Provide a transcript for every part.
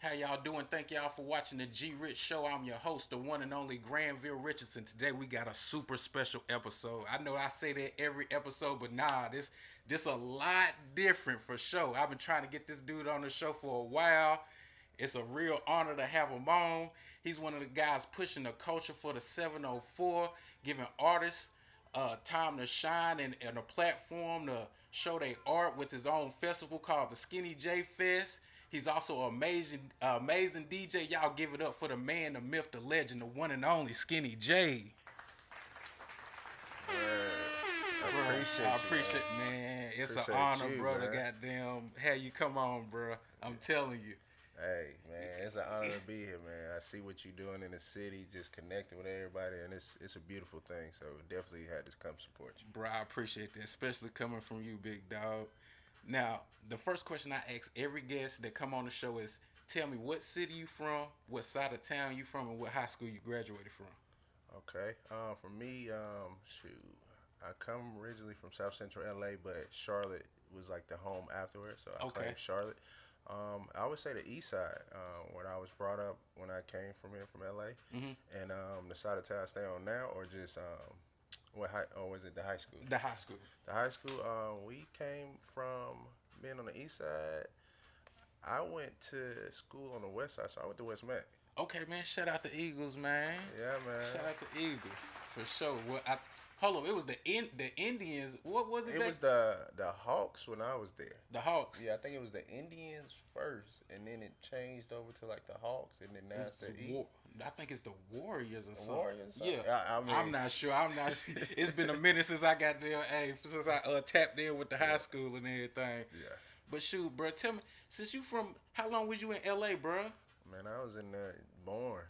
How y'all doing? Thank y'all for watching the G Rich Show. I'm your host, the one and only Granville Richardson. Today we got a super special episode. I know I say that every episode, but nah, this a lot different for sure. I've been trying to get this dude on the show for a while. It's a real honor to have him on. He's one of the guys pushing the culture for the 704, giving artists time to shine and a platform to show their art with his own festival called the SkinnyJay Fest. He's also an amazing DJ. Y'all give it up for the man, the myth, the legend, the one and only SkinnyJay. Man, I Bro, appreciate I you, man. appreciate, man. It's an Appreciate honor, you, bro, to man. goddamn have you come on, bro. I'm telling you. Hey, man, it's an honor to be here, man. I see what you're doing in the city, just connecting with everybody, and it's a beautiful thing. So definitely had to come support you. Bro, I appreciate that, especially coming from you, big dog. Now, the first question I ask every guest that come on the show is, tell me what city you from, what side of town you from, and what high school you graduated from. Okay. For me, shoot, I come originally from South Central LA, but Charlotte was like the home afterwards, so I Okay. claimed Charlotte. I would say the East Side, when I was brought up when I came from here from LA, Hmm. and the side of town I stay on now, or just what high, or was it the high school? The high school. The high school, we came from being on the east side. I went to school on the west side, so I went to West Mac. Okay, man. Shout out the Eagles, man. Yeah, Shout man. out the Eagles for sure. Well, hold on. It was the Indians. What was it? It Back? was the Hawks when I was there. The Hawks. Yeah, I think it was the Indians first, and then it changed over to like the Hawks, and then now it's It's the the war. I think it's the Warriors or something. Warriors. Yeah, I mean, I'm not sure. I'm not. It's been a minute since I got there. Hey, since I tapped in with the high school and everything. yeah. But shoot, bro, tell me, since you from, how long was you in L.A., bro? Man, I was in the born.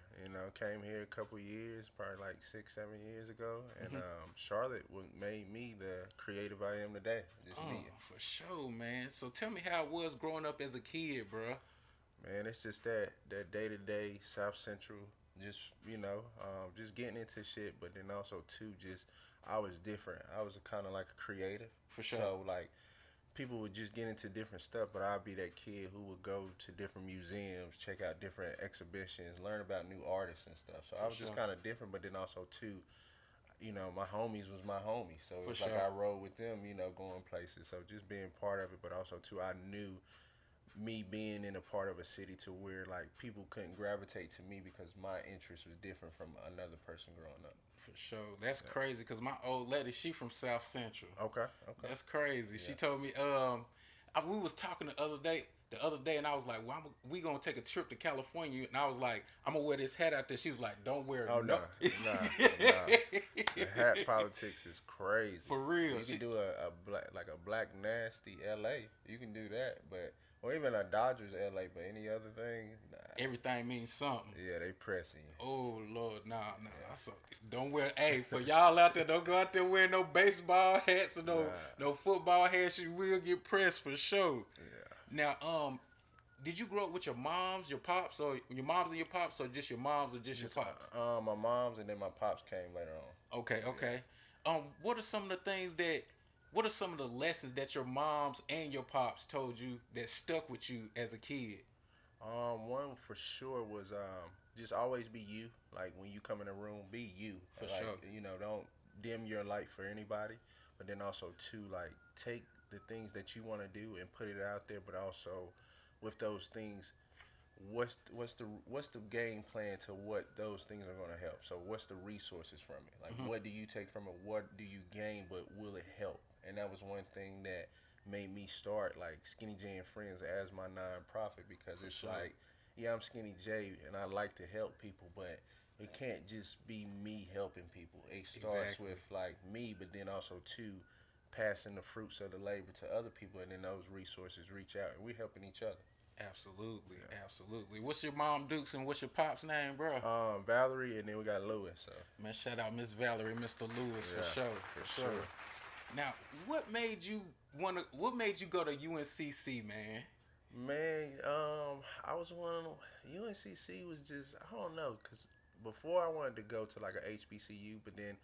Came here a couple years, probably like 6, 7 years ago, and Charlotte made me the creative I am today. Just Oh, me. for sure, man. So tell me how it was growing up as a kid, bro. Man, it's just that day to day South Central, just just getting into shit, but then also too, just I was different. I was kind of like a creative, For sure. so like people would just get into different stuff, but I'd be that kid who would go to different museums, check out different exhibitions, learn about new artists and stuff. So I For was just sure. kind of different, but then also too, my homies was my homies, so For it's like sure. I rode with them, going places. So just being part of it, but also too, I knew me being in a part of a city to where like people couldn't gravitate to me because my interest was different from another person growing up. For sure. That's Yeah. crazy because my old lady, she from South Central. Okay. Okay. That's crazy. She Yeah. told me, we was talking the other day, and I was like, "Well, we gonna take a trip to California," and I was like, "I'm gonna wear this hat out there." She was like, "Don't wear Oh no." no, nah. The hat politics is crazy. For real. You can do a black like a black nasty LA. You can do that, but or even a Dodgers LA. But any other thing, nah. Everything means something. Yeah, they pressing you. Oh Lord, nah. So don't wear. Hey, for y'all out there, don't go out there wearing no baseball hats or no Nah. no football hats. You will get pressed for sure. Yeah. Now, did you grow up with your moms, your pops, or your moms and your pops, or just your moms or just your Just pops? my mom's and then my pops came later on. Okay, okay. What are some of the things that? What are some of the lessons that your moms and your pops told you that stuck with you as a kid? One for sure was just always be you. Like when you come in a room, be you. For Like sure. don't dim your light for anybody. But then also too, like take the things that you want to do and put it out there. But also with those things, what's the game plan to what those things are going to help? So what's the resources from it? Like Hmm. what do you take from it? What do you gain? But will it help? And that was one thing that made me start like Skinny J and Friends as my nonprofit because For it's sure. like, yeah, I'm Skinny J and I like to help people, but it can't just be me helping people. It starts Exactly. with like me, but then also too passing the fruits of the labor to other people, and then those resources reach out, and we're helping each other. Absolutely, absolutely. What's your mom Dukes and what's your pop's name, bro? Valerie, and then we got Louis. So Man, shout out Miss Valerie, Mr. Lewis for yeah, sure, for for sure. sure. Now, what made you What made you go to UNCC, man? Man, I was one of them. UNCC was just I don't know, cause before I wanted to go to like a HBCU, but then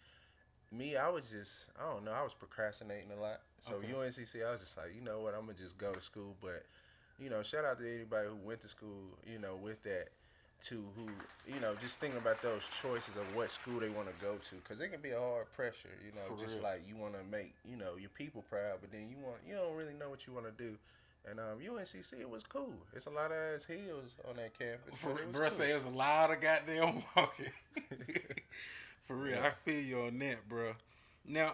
me, I was just I don't know, I was procrastinating a lot. So Okay. UNCC, I was just like, you know what, I'm gonna just go to school. But shout out to anybody who went to school, with that, to who, just thinking about those choices of what school they want to go to, because it can be a hard pressure, For just real. like you want to make, your people proud, but then you don't really know what you want to do. And UNCC, it was cool. It's a lot of ass hills on that campus, For but it was bro, cool. say there's a lot of goddamn walking. For real, Yeah. I feel you on that, bro. Now,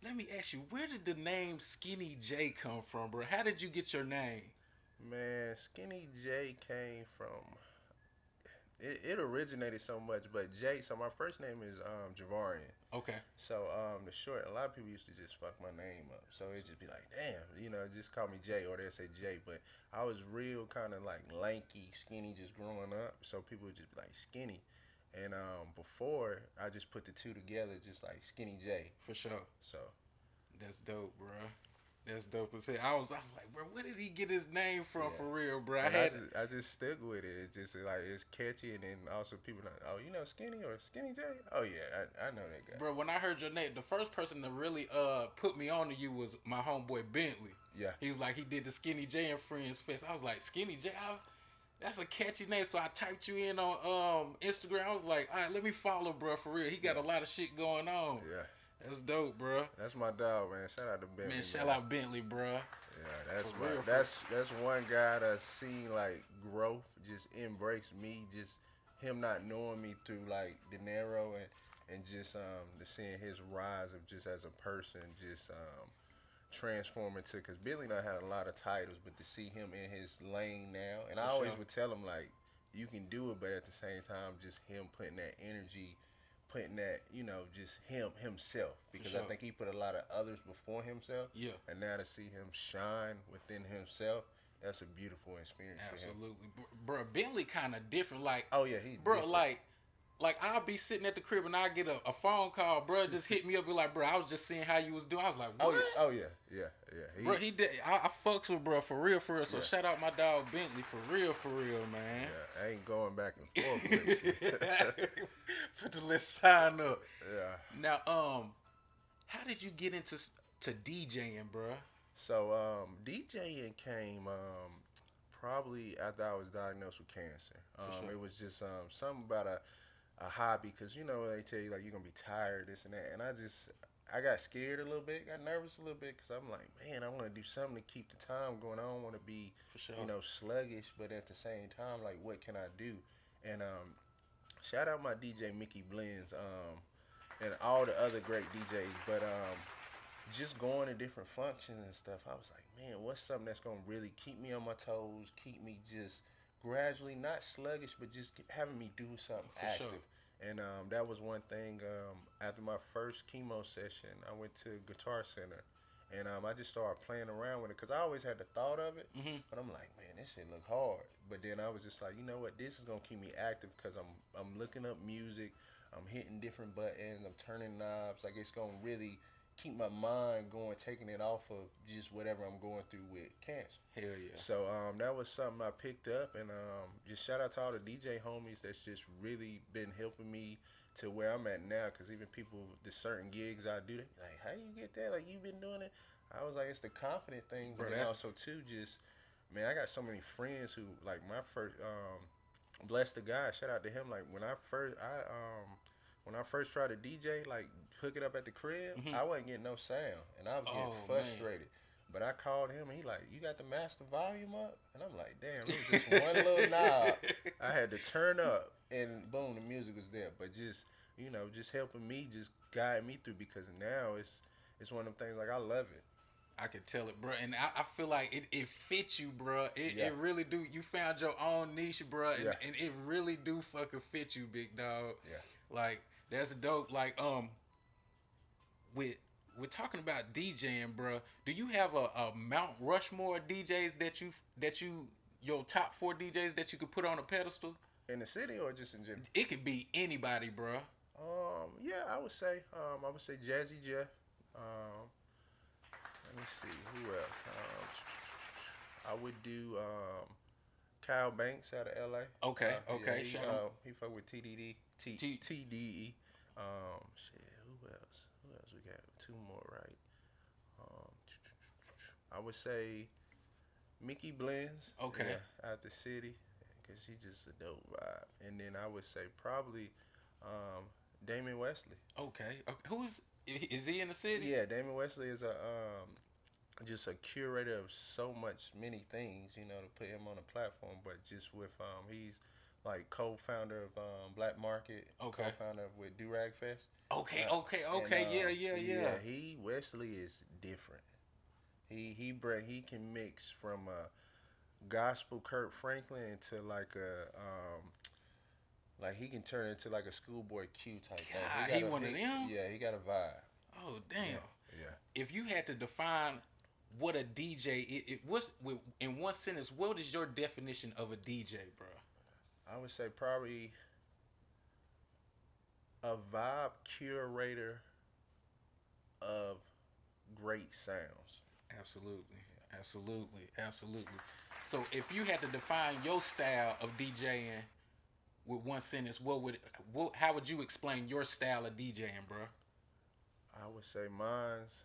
let me ask you, where did the name Skinny J come from, bro? How did you get your name? Man, Skinny J came from it originated so much, but Jay. So my first name is Javarian. Okay, So the short, a lot of people used to just fuck my name up. So it just be like, damn, just call me Jay, or they say Jay. But I was real kind of like lanky, skinny, just growing up. So people would just be like Skinny. And before I just put the two together, just like Skinny J. for sure. So That's dope, bro. That's dope as hell. I was like, bro, where did he get his name from yeah. for real, bro? And I just stuck with it. It's just like it's catchy, and then also people like, oh, Skinny or Skinny J. Oh yeah, I know that guy. bro. When I heard your name, the first person to really put me on to you was my homeboy Bentley. Yeah. He was like, he did the Skinny J and Friends Fest. I was like, Skinny J. That's a catchy name. So I typed you in on Instagram. I was like, all right, let me follow, bro, for real. He got a lot of shit going on. Yeah. That's dope, bro. That's my dog, man. Shout out to Bentley. Man, shout out Bentley, bro. Yeah, that's For my real, that's one guy that's seen like growth, just embrace me, just him not knowing me through like De Niro and just to seeing his rise of just as a person, just transforming to, because Billy done had a lot of titles, but to see him in his lane now, and I For always sure. would tell him like, you can do it, but at the same time, just him putting that energy, putting that, just himself, because sure. I think he put a lot of others before himself, Yeah. and now to see him shine within himself, that's a beautiful experience for him. Absolutely, bro. Bentley kind of different, like, Oh yeah, he's bro, different. like I'll be sitting at the crib and I get a phone call, bro. Just hit me up, be like, bro, I was just seeing how you was doing. I was like, what? Oh yeah, Bro, he did. I fucks with bro for real, for real. So Yeah. shout out my dog Bentley for real, man. yeah, I ain't going back and forth with you. Put the list sign up. Yeah. Now, how did you get into to DJing, bro? So DJing came probably after I was diagnosed with cancer. sure. It was just something about a hobby, because they tell you like you're gonna be tired, this and that, and I got scared a little bit, got nervous a little bit, because I'm like, man, I want to do something to keep the time going. I don't want to be For sure. sluggish, but at the same time, like, what can I do? And shout out my DJ Mickey Blends, and all the other great DJs, but just going to different functions and stuff, I was like, man, what's something that's gonna really keep me on my toes, keep me just gradually not sluggish, but just having me do something For active. sure. And that was one thing. After my first chemo session, I went to Guitar Center, and I just started playing around with it, because I always had the thought of it, but I'm like, man, this shit look hard. But then I was just like, you know what, this is gonna keep me active, because I'm looking up music, I'm hitting different buttons, I'm turning knobs. Like, it's gonna really keep my mind going, taking it off of just whatever I'm going through with cancer. Hell yeah. So that was something I picked up, and just shout out to all the DJ homies that's just really been helping me to where I'm at now. Because even people, the certain gigs I do, they be like, how you get that? Like, you been doing it? I was like, it's the confident thing, Bro, but that's- also too, just man, I got so many friends who, like, my first bless the guy, shout out to him. Like, when I first tried to DJ, like, hook it up at the crib, I wasn't getting no sound, and I was getting Oh, frustrated. But I called him, and he like, you got the master volume up? And I'm like, damn, it was just one little knob I had to turn up, and boom, the music was there. But just, just helping me, just guide me through, because now it's one of them things, like, I love it. I can tell it, bro, and I feel like it fits you, bro. Yeah. It really do. You found your own niche, bro, and, Yeah. and it really do fucking fit you, big dog. Yeah. Like, that's dope. Like, we're talking about DJing, bro. Do you have a Mount Rushmore DJs that you your top 4 DJs that you could put on a pedestal? In the city or just in general? It could be anybody, bro. Yeah, I would say Jazzy Jeff. Let me see who else. I would do Kyle Banks out of LA. Okay, okay, Yeah, shout out. he fuck with TDD, TDE. Shit, who else? Who else we got? 2 more, right? I would say Mickey Blends. Okay. Yeah, out the city, cause she just a dope vibe. And then I would say probably um, Damon Wesley. Okay. Okay. Who is he in the city? Yeah, Damon Wesley is a just a curator of so much many things. You know, to put him on a platform, but just with he's like co-founder of Black Market, Okay. co-founder with Durag Fest. Okay. Uh, Okay. and Okay. Yeah. Yeah. Yeah. he Wesley is different. He can mix from a gospel Kurt Franklin into like he can turn into like a schoolboy Q type thing. God, he one of them. Yeah, he got a vibe. Oh damn. Yeah. If you had to define what a DJ, it was in one sentence. What is your definition of a DJ, bro? I would say probably a vibe curator of great sounds. Absolutely. Absolutely. Absolutely. So if you had to define your style of DJing with one sentence, how would you explain your style of DJing, bro? I would say mine's.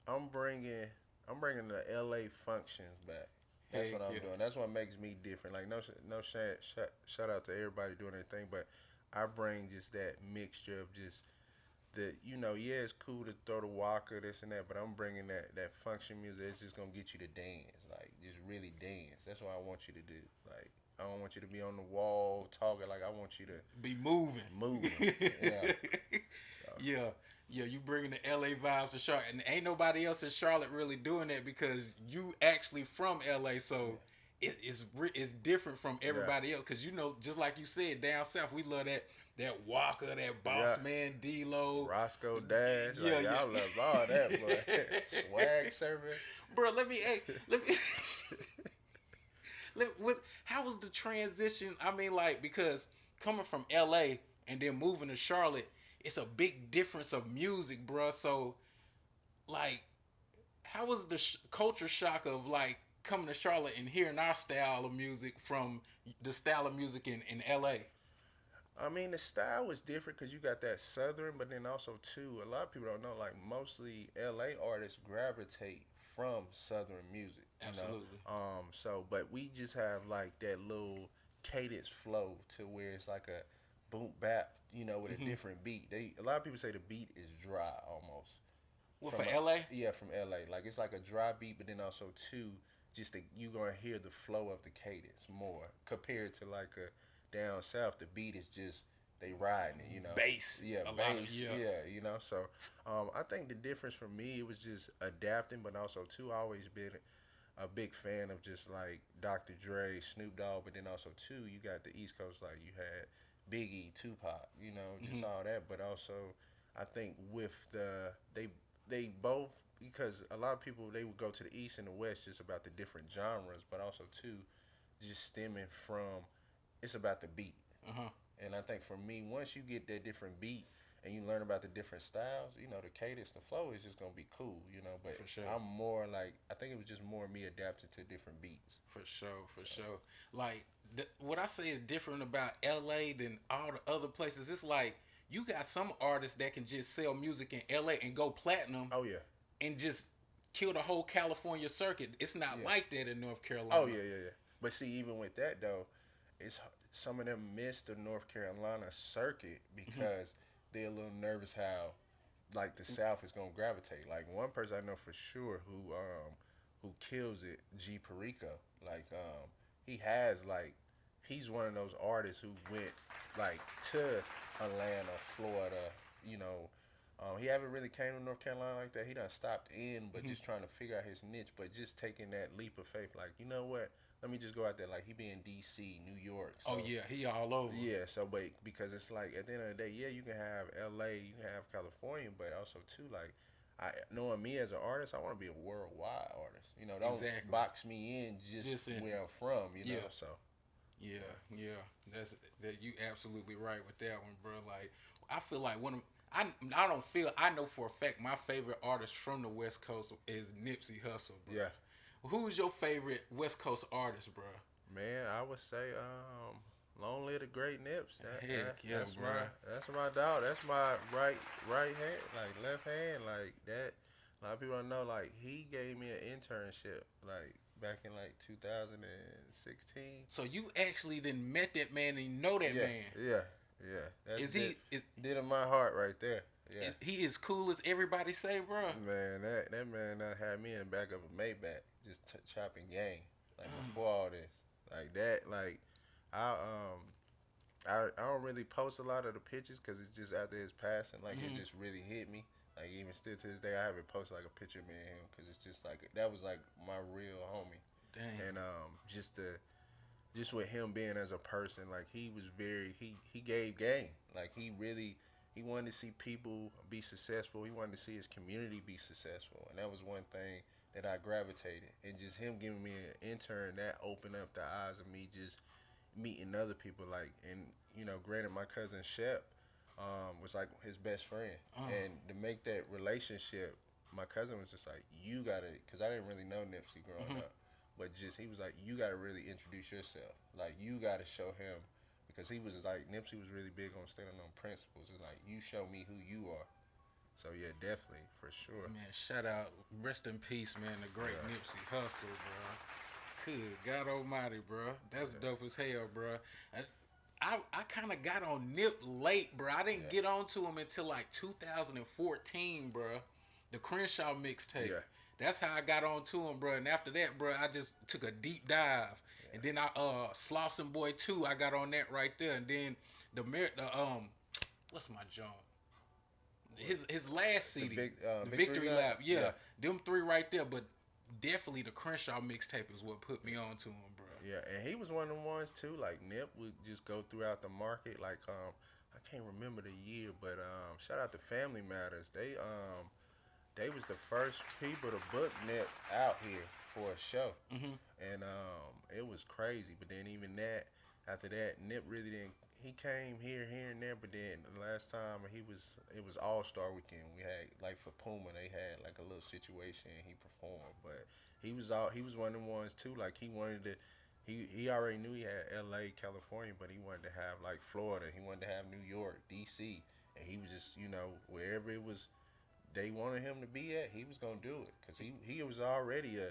I'm bringing the LA functions back. That's what I'm doing. That's what makes me different. Like no shout out to everybody doing their thing, but I bring just that mixture of just the yeah, it's cool to throw the walker this and that, but I'm bringing that function music. It's just gonna get you to dance, like just really dance. That's what I want you to do. Like I don't want you to be on the wall talking. Like I want you to be moving. Yeah. So. Yeah, you bringing the LA vibes to Charlotte, and ain't nobody else in Charlotte really doing that because you actually from LA, so it's different from everybody else. Because just like you said, down south we love that Walker, that Boss Man, D-Lo, Roscoe Dash. Like, y'all love all that, boy. Swag serving, bro. Let me. How was the transition? I mean, like, because coming from LA and then moving to Charlotte, it's a big difference of music, bro. So, like, how was the culture shock of, like, coming to Charlotte and hearing our style of music from the style of music in LA? I mean, the style was different because you got that southern, but then also, too, a lot of people don't know, like, mostly LA artists gravitate from southern music. Absolutely. So, but we just have, like, that little cadence flow to where it's like a boom bap, with a different beat. A lot of people say the beat is dry almost. Well, for LA? Yeah, from LA. Like it's like a dry beat, but then also too, just you're gonna hear the flow of the cadence more compared to like a down south. The beat is just they riding it, Bass. Yeah, bass. Yeah. So, I think the difference for me it was just adapting, but also too, I always been a big fan of just like Dr. Dre, Snoop Dogg, but then also too, you got the East Coast like you had Biggie, Tupac, just all that. But also, I think with they both because a lot of people they would go to the East and the West just about the different genres, but also too, just stemming from it's about the beat. And I think for me, once you get that different beat and you learn about the different styles, the cadence, the flow is just gonna be cool, But for sure. I'm more like I think it was just more me adapting to different beats. For sure. Like what I say is different about LA than all the other places. It's like you got some artists that can just sell music in LA and go platinum. Oh yeah. And just kill the whole California circuit. It's not like that in North Carolina. Oh yeah. But see, even with that though, it's some of them miss the North Carolina circuit because they're a little nervous how like the South is gonna gravitate. Like one person I know for sure who kills it, G Perico. Like he's one of those artists who went like to Atlanta, Florida, he haven't really came to North Carolina like that. He done stopped in, but just trying to figure out his niche, but just taking that leap of faith. Like, you know what? Let me just go out there. Like, he be in D.C., New York. So, he all over. Yeah, so, but because it's like, at the end of the day, yeah, you can have L.A., you can have California, but also, too, like, knowing me as an artist, I want to be a worldwide artist. Don't box me in just where I'm from, so. Yeah. You absolutely right with that one, bro. Like, I feel like I know for a fact my favorite artist from the West Coast is Nipsey Hussle, bro. Yeah. Who's your favorite West Coast artist, bro? Man, I would say Long Live the Great Nips. That's bro. That's my dog. That's my right hand, like left hand, like that. A lot of people don't know, like he gave me an internship, like back in like 2016. So you actually didn't met that man and you know that Yeah, man. yeah, yeah. That's Is he is, did in my heart right there. Yeah. he as cool as everybody say, bro? Man, that man that had me in the back of a Maybach, just chopping game, like before all this, like that, like I I don't really post a lot of the pictures because it's just after his passing, like it just really hit me. Like even still to this day, I haven't posted like a picture of me and him because it's just like that was like my real homie, Damn. and just with him being as a person, like he was he gave game. Like he wanted to see people be successful. He wanted to see his community be successful, and that was one thing that I gravitated. And just him giving me an intern that opened up the eyes of me just meeting other people. Like, and granted, my cousin Shep was like his best friend, and to make that relationship, my cousin was just like, you gotta, because I didn't really know Nipsey growing up. But just he was like, you gotta really introduce yourself. Like you gotta show him because he was like Nipsey was really big on standing on principles. It's like you show me who you are. So yeah, definitely for sure. Man, shout out, rest in peace, man. The great Yeah. Nipsey Hussle, bro. Good God Almighty, bro. That's Yeah. dope as hell, bro. I kind of got on Nip late, bro. I didn't Yeah. get on to him until like 2014, bro. The Crenshaw mixtape. Yeah. That's how I got on to him, bro. And after that, bro, I just took a deep dive. And then I Slauson Boy 2, I got on that right there. And then the what's my joint? His last CD, the Victory Victory Lap? Lap. Yeah, Yeah. them three right there. But definitely the Crenshaw mixtape is what put me on to him, bro. Yeah, and he was one of the ones too. Like Nip would just go throughout the market. Like I can't remember the year, but shout out to Family Matters. They was the first people to book Nip out here for a show, and it was crazy. But then even that, after that, Nip really didn't. He came here and there, but then the last time it was All Star Weekend. We had like for Puma, they had like a little situation, and he performed. But he was one of the ones too. Like he wanted to. He already knew he had L.A., California, but he wanted to have like Florida. He wanted to have New York, D.C., and he was just wherever it was they wanted him to be at, he was gonna do it because he was already a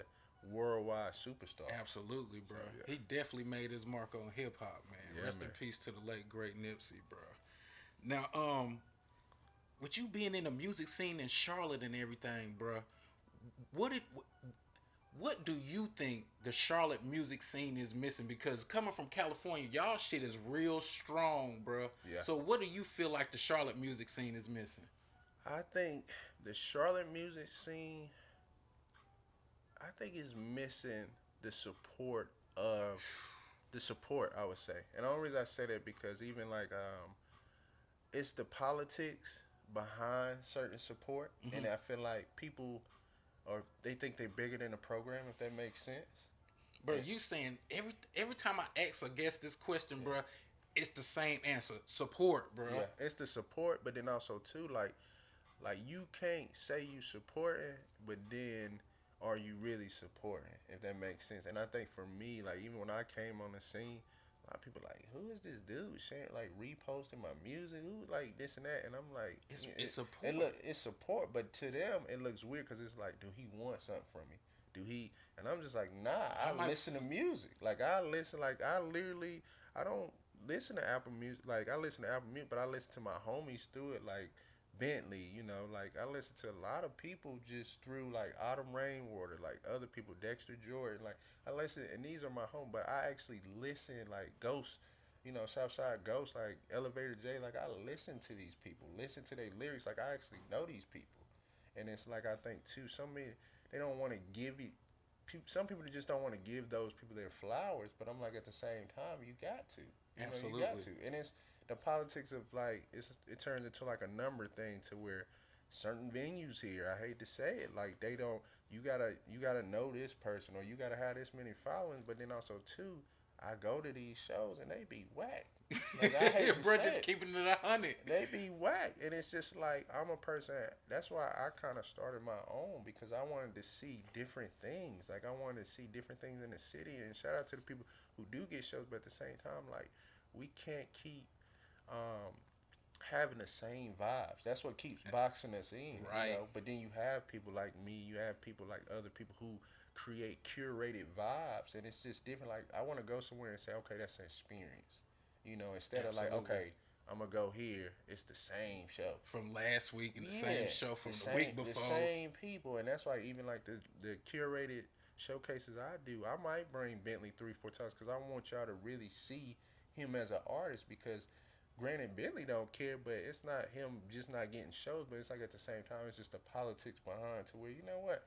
worldwide superstar. Absolutely, bro. So, yeah. He definitely made his mark on hip hop, man. Yeah, Rest man. in peace to the late great Nipsey, bro. Now, with you being in the music scene in Charlotte and everything, bro, what did what do you think the Charlotte music scene is missing? Because coming from California, y'all shit is real strong, bro. Yeah. So what do you feel like the Charlotte music scene is missing? I think the Charlotte music scene, I think is missing the support of the support. I would say, and the only reason I say that because even like it's the politics behind certain support, and I feel like people or they think they're bigger than the program. If that makes sense. Bro, Yeah. you saying every time I ask a guest this question, bro, it's the same answer. Support, bro. Yeah, it's the support, but then also too, like you can't say you supporting, but then are you really supporting? If that makes sense. And I think for me, like even when I came on the scene, a lot of people like, who is this dude sharing like reposting my music? Who like this and that? And I'm like, It's support. And look, it's support, but to them it looks weird because it's like, do he want something from me? Do he? And I'm just like, nah. I listen to music. Like I listen. Like I literally, I don't listen to Apple Music. Like I listen to Apple Music, but I listen to my homies through it. Like Bentley, like I listen to a lot of people just through like Autumn Rainwater, like other people, Dexter Jordan. Like I listen, and these are my home, but I actually listen like Ghost. Southside Ghost, like Elevator J, like I listen to these people, listen to their lyrics, like I actually know these people, and it's like I think too, so many they don't want to give you. Some people just don't want to give those people their flowers, but I'm like at the same time, you got to, Absolutely. you got to, and it's the politics of like it turns into like a number thing to where certain venues here, I hate to say it, like they don't. You gotta know this person or you gotta have this many followings, but then also too, I go to these shows and they be whack. Like I hate to bro, say just it. keeping it 100. They be whack, and it's just like I'm a person. That's why I kind of started my own because I wanted to see different things. Like I wanted to see different things in the city. And shout out to the people who do get shows, but at the same time, like we can't keep um, having the same vibes. That's what keeps boxing us in, Right. But then you have people like me. You have people like other people who create curated vibes, and it's just different. Like I want to go somewhere and say, okay, that's an experience. Instead of like, Absolutely. okay, I'm gonna go here. It's the same show. From last week and the Yeah, same show from the the same week before. the same people, and that's why even like the curated showcases I do, I might bring Bentley 3 4 times because I want y'all to really see him as an artist. Because granted, Bentley don't care, but it's not him just not getting shows, but it's like at the same time, it's just the politics behind to where what,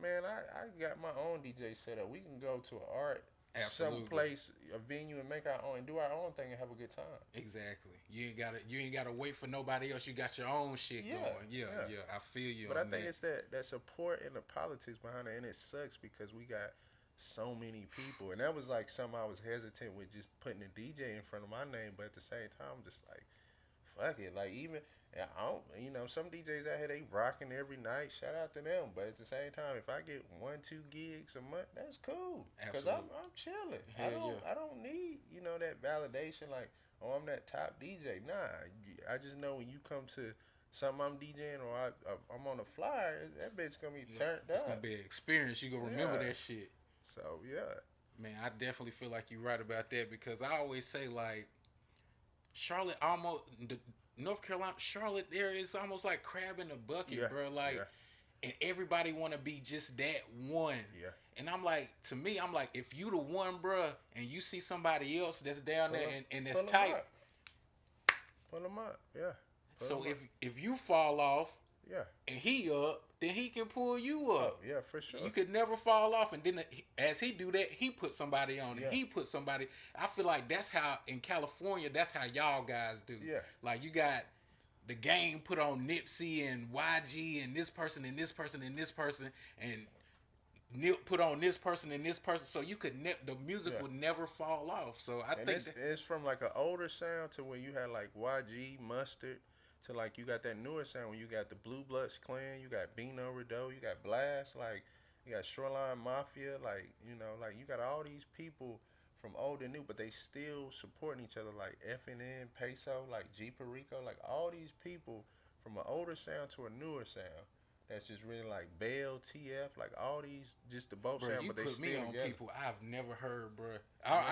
man, I got my own DJ setup. We can go to an art some Absolutely. place, a venue, and make our own and do our own thing and have a good time. Exactly. You ain't gotta wait for nobody else. You got your own shit Yeah, going. Yeah, yeah. yeah. I feel you But I on think that. it's that support and the politics behind it, and it sucks because we got so many people, and that was like something I was hesitant with just putting a DJ in front of my name, but at the same time, I'm just like, fuck it, like even. I don't, some DJs out here they rocking every night. Shout out to them. But at the same time, if I get 1 2 gigs a month, that's cool. Cause Absolutely. I'm chilling. Hell yeah. I don't need that validation like, oh, I'm that top DJ. Nah, I just know when you come to something I'm DJing or I'm on a flyer, that bitch gonna be turned It's up. gonna be an experience. You gonna remember Yeah. that shit. So yeah, Man, I definitely feel like you're right about that because I always say like Charlotte almost the North Carolina Charlotte area is almost like crab in a bucket, yeah, bro. Like, yeah, and everybody want to be just that one. yeah. And I'm like, to me, I'm like, if you the one, bro, and you see somebody else that's down there and that's Pull 'em tight, up. Pull them up. Yeah. Pull so 'em up. if you fall off Yeah. and he up, then he can pull you up. Yeah, for sure. You could never fall off, and then as he do that, he put somebody on it. Yeah. He put somebody. I feel like that's how in California, that's how y'all guys do. Yeah. Like you got the game put on Nipsey and YG and this person and this person and this person and Nip put on this person and this person, so you could the music Yeah. would never fall off. So I And think it's from like an older sound to when you had like YG, Mustard, to like you got that newer sound when you got the Blue Bloods Clan, you got Bino Rideau, you got Blast, like you got Shoreline Mafia, like like you got all these people from old and new, but they still supporting each other, like FNN, Peso, like G Perico, like all these people from an older sound to a newer sound. That's just really like Bell, TF, like all these, just the both bro, sound, you but they put still me on together. people I've never heard, bro. Yeah,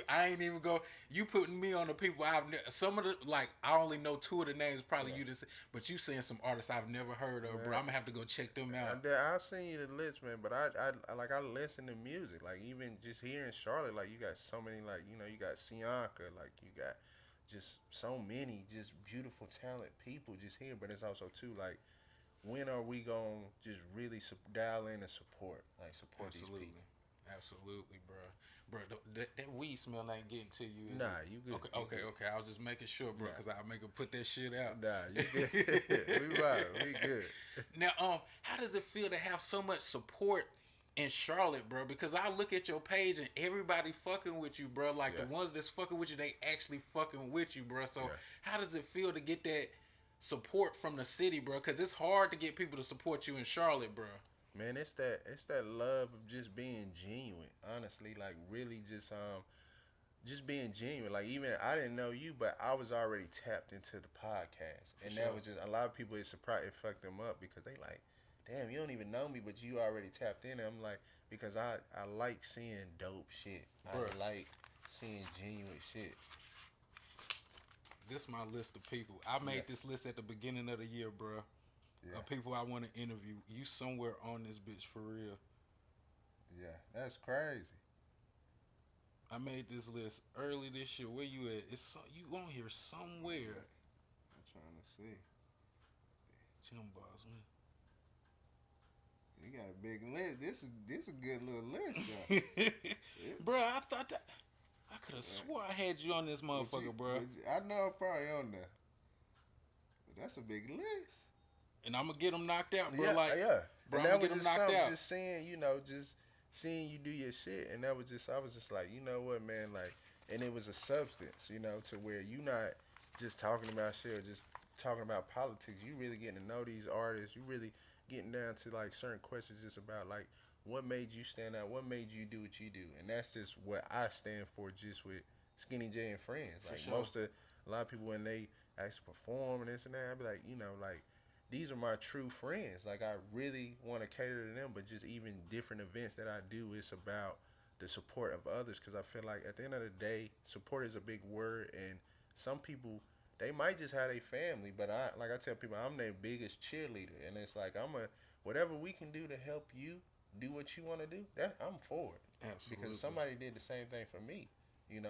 I ain't even go. You putting me on the people some of the like I only know two of the names. Probably Yeah. you just, but you saying some artists I've never heard of, bro. Man. I'm gonna have to go check them out. I'll send you the list, man. But I listen to music, like even just here in Charlotte, like you got so many, like you got Sianca, like you got just so many just beautiful, talented people just here. But it's also too like, when are we gonna just really dial in and support these Absolutely, people? absolutely, bro. Bro, that weed smell ain't getting to you. Is Nah, it? you good. Okay, You okay, good. okay. I was just making sure, bro, Nah. because I'll make her put that shit out. Nah, you good. We right. We good. Now, how does it feel to have so much support in Charlotte, bro? Because I look at your page and everybody fucking with you, bro. Like Yeah. the ones that's fucking with you, they actually fucking with you, bro. So Yeah. how does it feel to get that support from the city, bro? Because it's hard to get people to support you in Charlotte, bro. Man, it's that love of just being genuine. Honestly, like really just being genuine. Like even I didn't know you, but I was already tapped into the podcast, and sure. that was just a lot of people. It surprised, it fucked them up because they like, damn, you don't even know me, but you already tapped in. I'm like, because I like seeing dope shit. Bruh. I like seeing genuine shit. This my list of people. I made Yeah. this list at the beginning of the year, bro. Yeah, Of people I want to interview. You somewhere on this bitch for real. yeah, that's crazy. I made this list early this year. Where you at? You on here somewhere. I'm trying to see. Jim Boss, man. You got a big list. This a good little list, though. Bro, I thought that I could have swore I had you on this motherfucker, bro. I know I'm probably on there. But that's a big list. And I'm gonna get them knocked out, bro. Yeah, Like, yeah. bro, And I'm that gonna was get them just knocked something, out. just seeing, just seeing you do your shit, and that was just, I was just like, you know what, man, like, and it was a substance, to where you not just talking about shit or just talking about politics. You really getting to know these artists. You really getting down to like certain questions just about like what made you stand out, what made you do what you do, and that's just what I stand for, just with SkinnyJay and friends. Like sure. a lot of people when they actually perform and this and that, I be like, like these are my true friends. Like I really want to cater to them, but just even different events that I do, it's about the support of others. Because I feel like at the end of the day, support is a big word, and some people they might just have a family, but I tell people I'm their biggest cheerleader, and it's like whatever we can do to help you do what you want to do. That I'm for it because Absolutely. somebody did the same thing for me.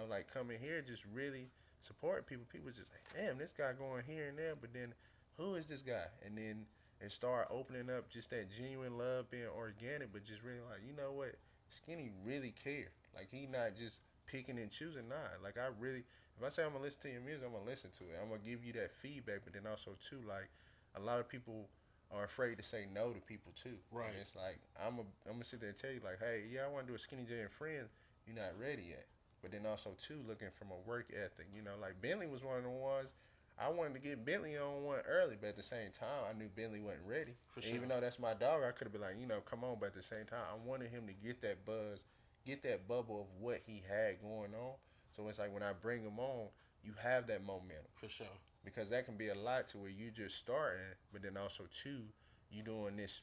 Like coming here, just really supporting people. People just like, damn, this guy going here and there, but then who is this guy? And then and start opening up just that genuine love, being organic, but just really like, you know what, Skinny really care. Like he not just picking and choosing. Nah, like I really, if I say I'm gonna listen to your music, I'm gonna listen to it. I'm gonna give you that feedback, but then also too, like a lot of people are afraid to say no to people too. Right. And it's like I'm gonna sit there and tell you like, hey, yeah, I want to do a SkinnyJay and Friends. You're not ready yet. But then also too, looking from a work ethic. Like Bentley was one of the ones I wanted to get Bentley on one early, but at the same time, I knew Bentley wasn't ready. For And sure. even though that's my dog, I could have been like, come on. But at the same time, I wanted him to get that buzz, get that bubble of what he had going on. So it's like when I bring him on, you have that momentum For sure. because that can be a lot to where you just starting, but then also too, you doing this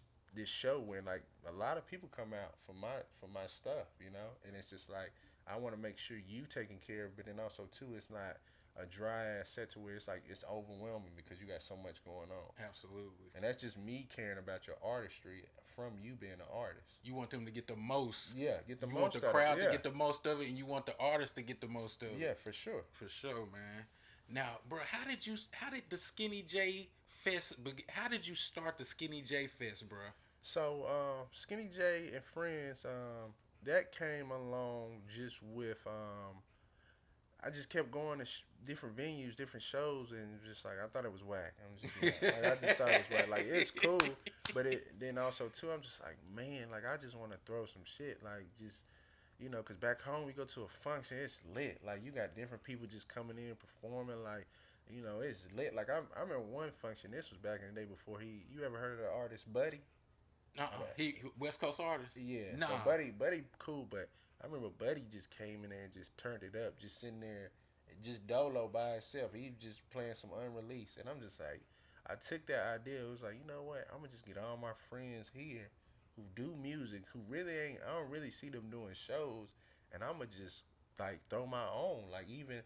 show when like a lot of people come out for my stuff, and it's just like I want to make sure you taking care of, but then also too, it's not a dry ass set to where it's like it's overwhelming because you got so much going on. Absolutely. And that's just me caring about your artistry from you being an artist. You want them to get the most. Yeah, get the You most want the of it. crowd Yeah. to get the most of it, and you want the artist to get the most of it. Yeah, for sure. For sure, man. Now, bro, how did the Skinny J Fest? How did you start the Skinny J Fest, bro? So, SkinnyJay and Friends, that came along just with I just kept going to different venues, different shows, and just like I thought it was whack. I'm just like I just thought it was whack. Like it's cool, but then also too, I'm just like, man, like I just want to throw some shit, like just cause back home we go to a function, it's lit. Like you got different people just coming in performing, like it's lit. Like I remember one function. This was back in the day before you ever heard of the artist Buddy? He West Coast artist. Yeah. Nah. So Buddy, cool, but I remember Buddy just came in there and just turned it up, just sitting there, just dolo by himself. He was just playing some unreleased, and I'm just like, I took that idea. It was like, you know what? I'm gonna just get all my friends here who do music, who really ain't. I don't really see them doing shows, and I'm gonna just like throw my own. Like even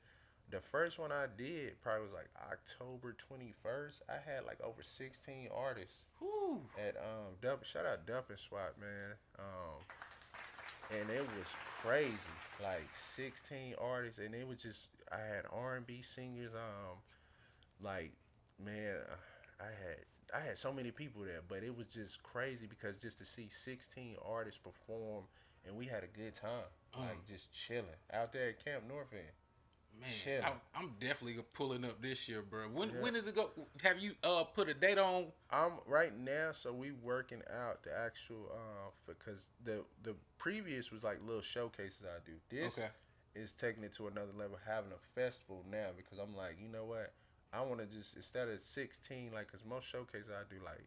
the first one I did probably was like October 21st. I had like over 16 artists Whew. at shout out Dump and Swap, man. And it was crazy. Like 16 artists, and it was just I had R&B singers. Like man, I had so many people there, but it was just crazy because just to see 16 artists perform, and we had a good time, like just chilling out there at Camp North End. Man, Chilling. I'm definitely pulling up this year, bro. When Yeah. when does it go? Have you put a date on? I'm right now, so we working out the actual because the previous was like little showcases I do. This Okay. is taking it to another level, having a festival now because I'm like, you know what? I want to just instead of 16, like, cause most showcases I do like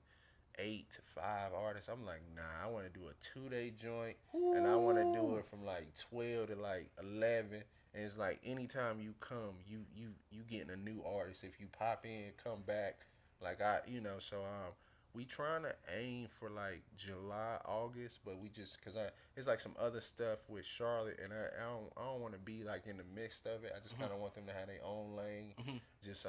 8 to 5 artists. I'm like, nah, I want to do a 2-day joint, and I want to do it from like 12 to like 11. And it's like anytime you come, you getting a new artist. If you pop in, come back, like so we trying to aim for like July, August, but we just cause it's like some other stuff with Charlotte, and I don't want to be like in the midst of it. I just kind of want them to have their own lane, just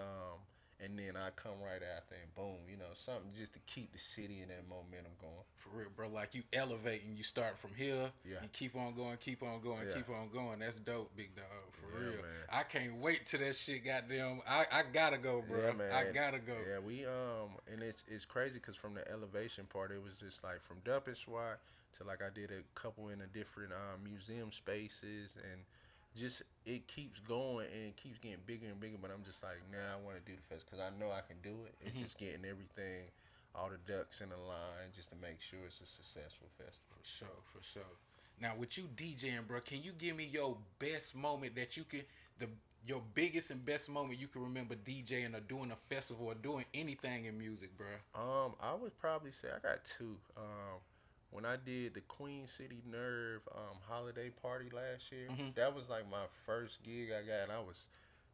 and then I come right after and boom, something just to keep the city and that momentum going. For real, bro. Like you elevate and you start from here. Yeah. You keep on going, keep on going, Yeah. keep on going. That's dope, big dog. For Yeah, real. man. I can't wait till that shit. Goddamn. I gotta go, bro. Yeah, man. I gotta go. Yeah, we and it's crazy because from the elevation part, it was just like from Dump and Swat to like I did a couple in a different museum spaces, and just it keeps going and keeps getting bigger and bigger. But I'm just like, nah, I want to do the fest because I know I can do it. It's just getting everything, all the ducks in a line, just to make sure it's a successful festival. For sure, for sure. Now with you DJing, bro, can you give me your best moment that you can your biggest and best moment you can remember DJing or doing a festival or doing anything in music, bro? I would probably say I got two. When I did the Queen City Nerve holiday party last year, that was like my first gig I got. And I was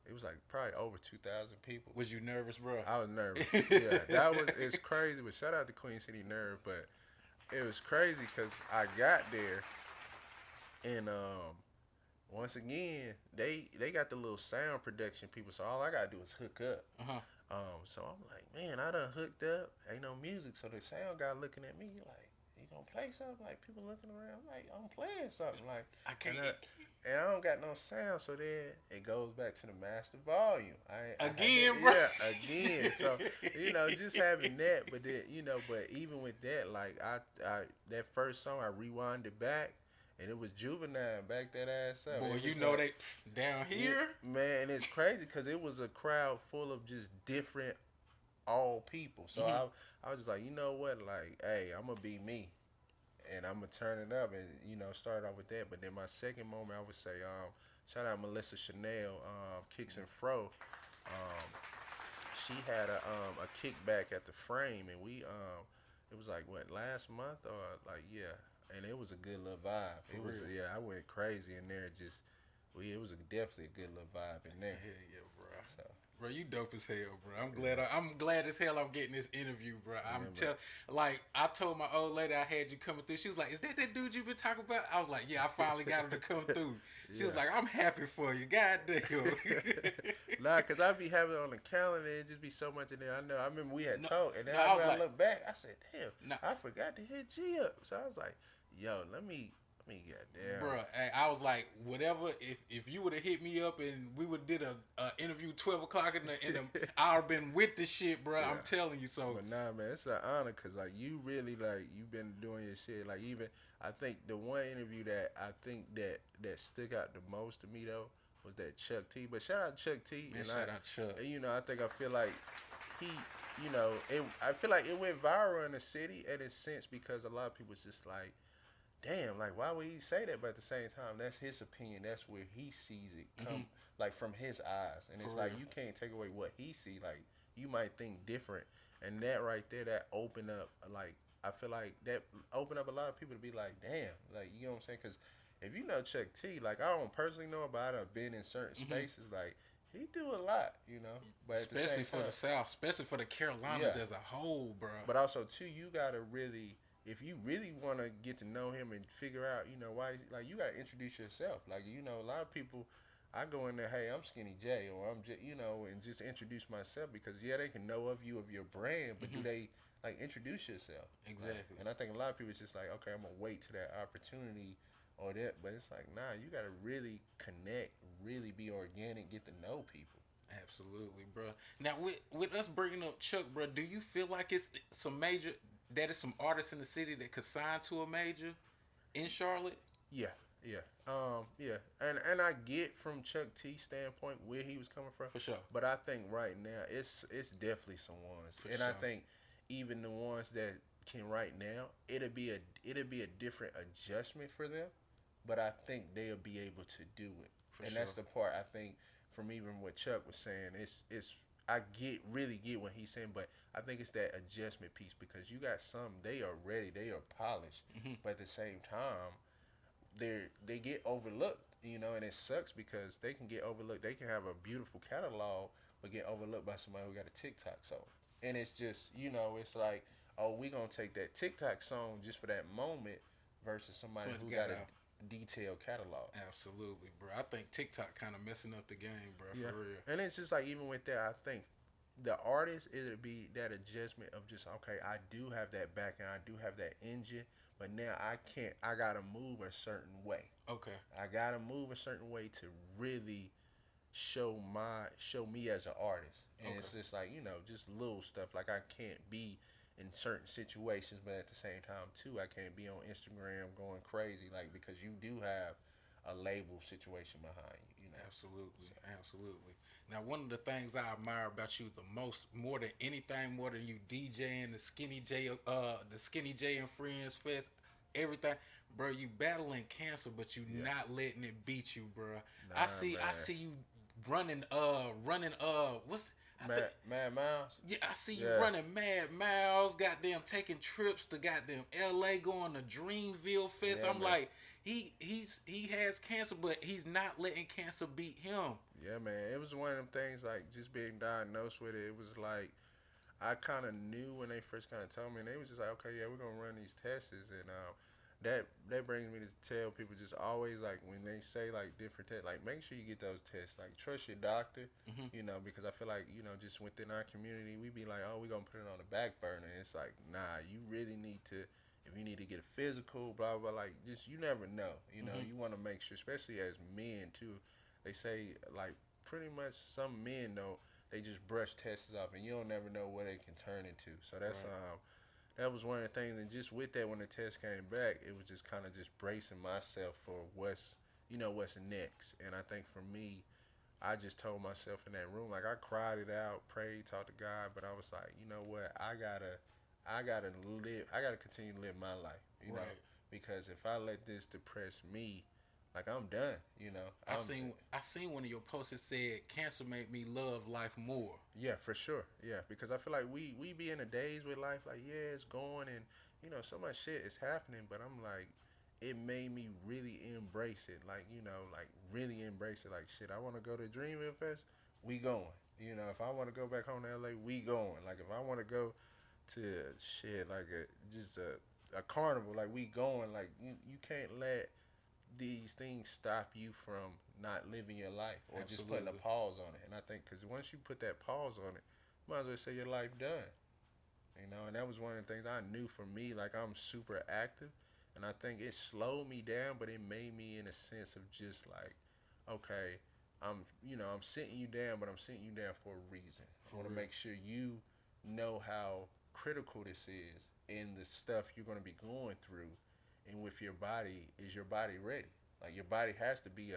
it was like probably over 2,000 people. Was you nervous, bro? I was nervous. Yeah, that was it's crazy. But shout out to Queen City Nerve. But it was crazy because I got there and once again they got the little sound production people. So all I gotta do is hook up. Uh-huh. So I'm like, man, I done hooked up. Ain't no music. So the sound guy looking at me like, you gonna play something? Like people looking around. I'm like, I'm playing something. Like I can't. and I don't got no sound. So then it goes back to the master volume. Again, bro. Yeah, again. So just having that. But then but even with that, like I that first song I rewinded back. And it was Juvenile, back that ass up. Boy, they down here. Yeah, man, and it's crazy because it was a crowd full of just different all people. So I was just like, you know what, like, hey, I'm gonna be me, and I'm gonna turn it up, and start off with that. But then my second moment, I would say, shout out Melissa Chanel, Kicks and Fro. She had a kickback at the Frame, and we it was like what last month or like yeah. And it was a good little vibe. I went crazy in there. It was definitely a good little vibe in there. Hell yeah, bro. So. Bro, you dope as hell, bro. I'm glad as hell I'm getting this interview, bro. I told my old lady I had you coming through. She was like, "Is that dude you been talking about?" I was like, "Yeah, I finally got him to come through." She was like, "I'm happy for you, goddamn." Nah, cause I be having it on the calendar. It just be so much in there. I remember we had talked, and then I look back, I said, "Damn, I forgot to hit G up." So I was like, "Yo, let me goddamn." Bro, I was like, whatever. If you would have hit me up and we would have did a interview 12 o'clock in the I would been with the shit, bro. Yeah. I'm telling you so. But nah, man, it's an honor because like you really you've been doing your shit. Like even I think the one interview that I think that stuck out the most to me though was that Chuck T. But shout out Chuck T. Man, shout out Chuck. And, I feel like he. I feel like it went viral in the city in a sense because a lot of people was just like, damn, like why would he say that? But at the same time, that's his opinion. That's where he sees it come, like from his eyes. And it's like you can't take away what he see. Like you might think different, and that right there, that open up. Like I feel like that open up a lot of people to be like, damn, like you know what I'm saying? Because if you know Chuck T, like I don't personally know about it. I've been in certain spaces, like he do a lot, But especially for the South, especially for the Carolinas as a whole, bro. But also too, you gotta really. If you really want to get to know him and figure out, why, like, you got to introduce yourself. Like, a lot of people, I go in there, hey, I'm SkinnyJay, or I'm just, and just introduce myself because, they can know of you, of your brand, but do they, like, introduce yourself? Exactly. And I think a lot of people, it's just like, okay, I'm going to wait to that opportunity or that. But it's like, nah, you got to really connect, really be organic, get to know people. Absolutely, bro. Now, with us bringing up Chuck, bro, do you feel like it's some major... that is some artists in the city that could sign to a major in Charlotte? Yeah. And I get from Chuck T's standpoint where he was coming from. For sure. But I think right now it's definitely some ones. I think even the ones that can right now, it'll be a different adjustment for them. But I think they'll be able to do it. That's the part I think from even what Chuck was saying, it's I really get what he's saying, but I think it's that adjustment piece because you got some, they are ready, they are polished, but at the same time, they get overlooked, and it sucks because they can get overlooked. They can have a beautiful catalog, but get overlooked by somebody who got a TikTok song, and it's just, it's like, oh, we gonna take that TikTok song just for that moment versus somebody who got a detailed catalog. Absolutely, bro. I think TikTok kind of messing up the game, bro. Yeah. For real. And it's just like even with that, I think the artist it'll be that adjustment of just okay, I do have that back and I do have that engine, but now I gotta move a certain way. Okay. I gotta move a certain way to really show me as an artist. And it's just like, just little stuff like I can't be in certain situations, but at the same time too, I can't be on Instagram going crazy, like because you do have a label situation behind you. Absolutely. Now, one of the things I admire about you the most, more than anything, more than you DJing the SkinnyJay and Friends Fest, everything, bro. You battling cancer, but you not letting it beat you, bro. Nah, I see you running. What's Mad Miles? Yeah, I see you running Mad Miles, goddamn taking trips to goddamn LA, going to Dreamville Fest. I'm like, he has cancer, but he's not letting cancer beat him. Yeah, man. It was one of them things like just being diagnosed with it. It was like I kind of knew when they first kind of told me, and they was just like, okay, yeah, we're gonna run these tests, and that brings me to tell people just always like when they say like different tests, like make sure you get those tests. Like trust your doctor, Hmm. because I feel like just within our community we be like, oh, we gonna put it on the back burner. And it's like, nah, you really need to. If you need to get a physical, blah blah, like just you never know. Hmm. You want to make sure, especially as men too. They say like pretty much some men though they just brush tests off, and you don't never know what it can turn into. So Right. that was one of the things. And just with that, when the test came back, it was just kind of just bracing myself for what's next. And I think for me, I just told myself in that room, like I cried it out, prayed, talked to God, but I was like, you know what, I gotta continue to live my life, Right. because if I let this depress me, like I'm done, I seen one of your posts that said cancer made me love life more. Yeah, for sure. Yeah, because I feel like we be in the days with life, like yeah, it's going, and so much shit is happening, but I'm like, it made me really embrace it, like like really embrace it, like shit. I want to go to Dreamville Fest, we going. If I want to go back home to LA, we going. Like if I want to go to shit like a carnival, like we going. Like you can't let these things stop you from not living your life or just putting a Absolutely. pause on it. And I think because once you put that pause on it, you might as well say your life done. And that was one of the things I knew for me. Like I'm super active, and I think it slowed me down, but it made me in a sense of just like, okay, I'm sitting you down, but I'm sitting you down for a reason. I For want to real. make sure you know how critical this is in the stuff you're going to be going through, and with your body. Is your body ready? Like your body has to be 100%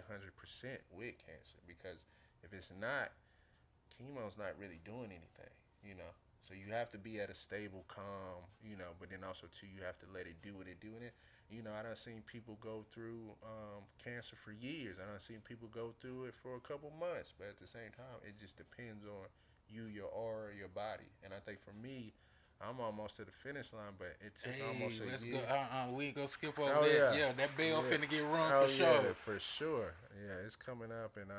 with cancer, because if it's not, chemo's not really doing anything, you know. So you have to be at a stable, calm, but then also too you have to let it do what it do in it. I done seen people go through cancer for years. I done seen people go through it for a couple months, but at the same time, it just depends on you, your aura, your body. And I think for me, I'm almost to the finish line, but it took Hey, almost a let's go. year. We ain't gonna skip over Oh that. yeah, Yeah, that bell yeah. finna get rung Oh for yeah, sure. for sure. Yeah, it's coming up, and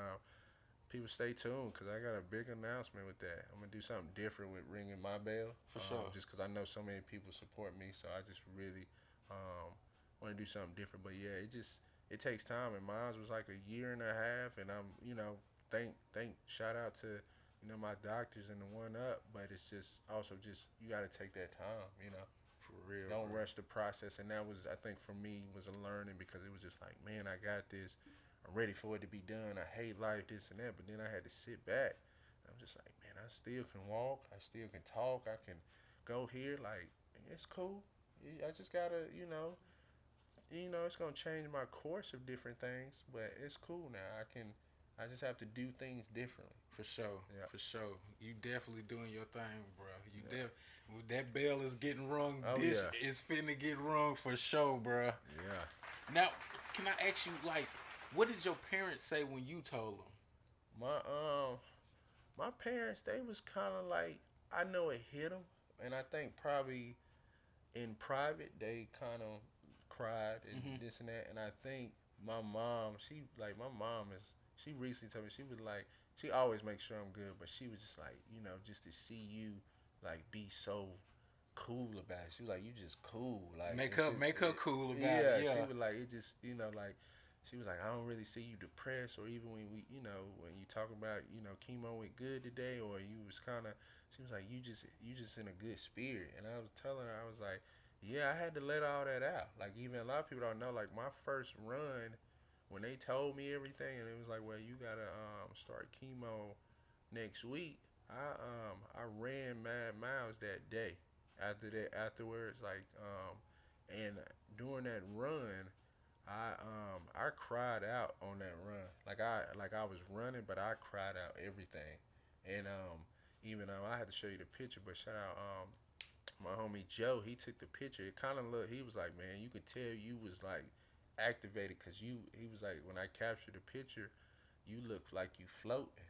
people stay tuned because I got a big announcement with that. I'm gonna do something different with ringing my bell, For sure. just because I know so many people support me. So I just really want to do something different. But yeah, it takes time, and mine was like a year and a half, and I'm thank shout out to my doctors and the one up, but it's just also just you got to take that time, For real, don't bro. rush the process. And that was, I think for me, was a learning, because it was just like, man, I got this, I'm ready for it to be done, I hate life, this and that. But then I had to sit back, I'm just like, man, I still can walk, I still can talk, I can go here, like it's cool. I just gotta, it's gonna change my course of different things, but it's cool now. I just have to do things differently. For sure. Yeah. For sure. You definitely doing your thing, bro. Yeah. That bell is getting rung. Oh This yeah. is finna get rung for sure, bro. Yeah. Now, can I ask you, like, what did your parents say when you told them? My my parents, they was kind of like, I know it hit them, and I think probably in private they kind of cried and Hmm. this and that. And I think my mom is, she recently told me, she was like, she always makes sure I'm good, but she was just like, just to see you like be so cool about it. She was like, you just cool, like it's just Make her cool about it. yeah. She Yeah. was like, it just like, she was like, I don't really see you depressed, or even when we when you talk about chemo went good today, or you was kind of. She was like, you just in a good spirit. And I was telling her, I was like, yeah, I had to let all that out. Like even a lot of people don't know, like my first run, when they told me everything, and it was like, well, you gotta start chemo next week. I ran mad miles that day. Afterwards, like and during that run, I cried out on that run. Like I was running, but I cried out everything. And even I had to show you the picture, but shout out my homie Joe. He took the picture. It kind of looked. He was like, man, you could tell you was like activated, because you. He was like, when I captured the picture, you looked like you floating.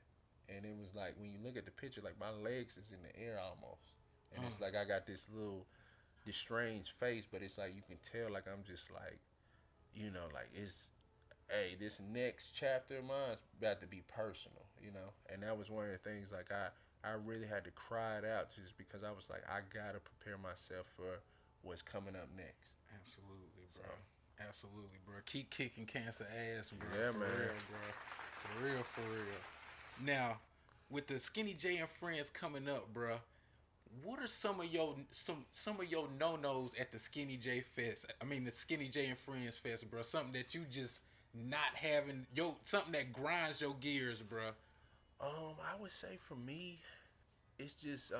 And it was like, when you look at the picture, like my legs is in the air almost, and Mm. it's like I got this strange face, but it's like you can tell, like I'm just like like hey, this next chapter of mine's about to be personal, and that was one of the things like I really had to cry it out just because I was like I gotta prepare myself for what's coming up next. Absolutely, bro. So Absolutely, bro. Keep kicking cancer ass, bro. yeah, For man. real, bro. For real, for real. Now, with the Skinny J and Friends coming up, bro, what are some of your no nos at the Skinny J Fest? I mean, the Skinny J and Friends Fest, bro. Something that you just not having something that grinds your gears, bro. I would say for me, it's just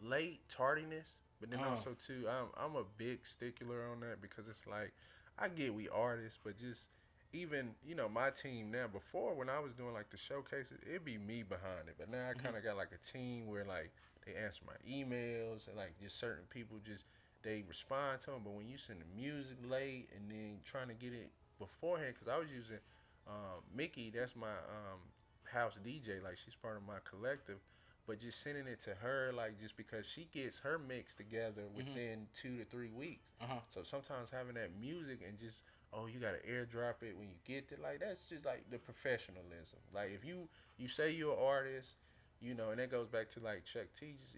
late tardiness, but then Uh, also too, I'm a big stickler on that because it's like I get we artists, but just even my team now. Before when I was doing like the showcases, it'd be me behind it, but now I mhm, kind of got like a team where like they answer my emails and like just certain people just they respond to them. But when you send the music late and then trying to get it beforehand, because I was using Mickey, that's my house DJ, like she's part of my collective, but just sending it to her like just because she gets her mix together mhm, within 2 to 3 weeks. uh-huh. So sometimes having that music and just you gotta airdrop it when you get it, like that's just like the professionalism. Like if you say you're an artist, and that goes back to like Chuck T's,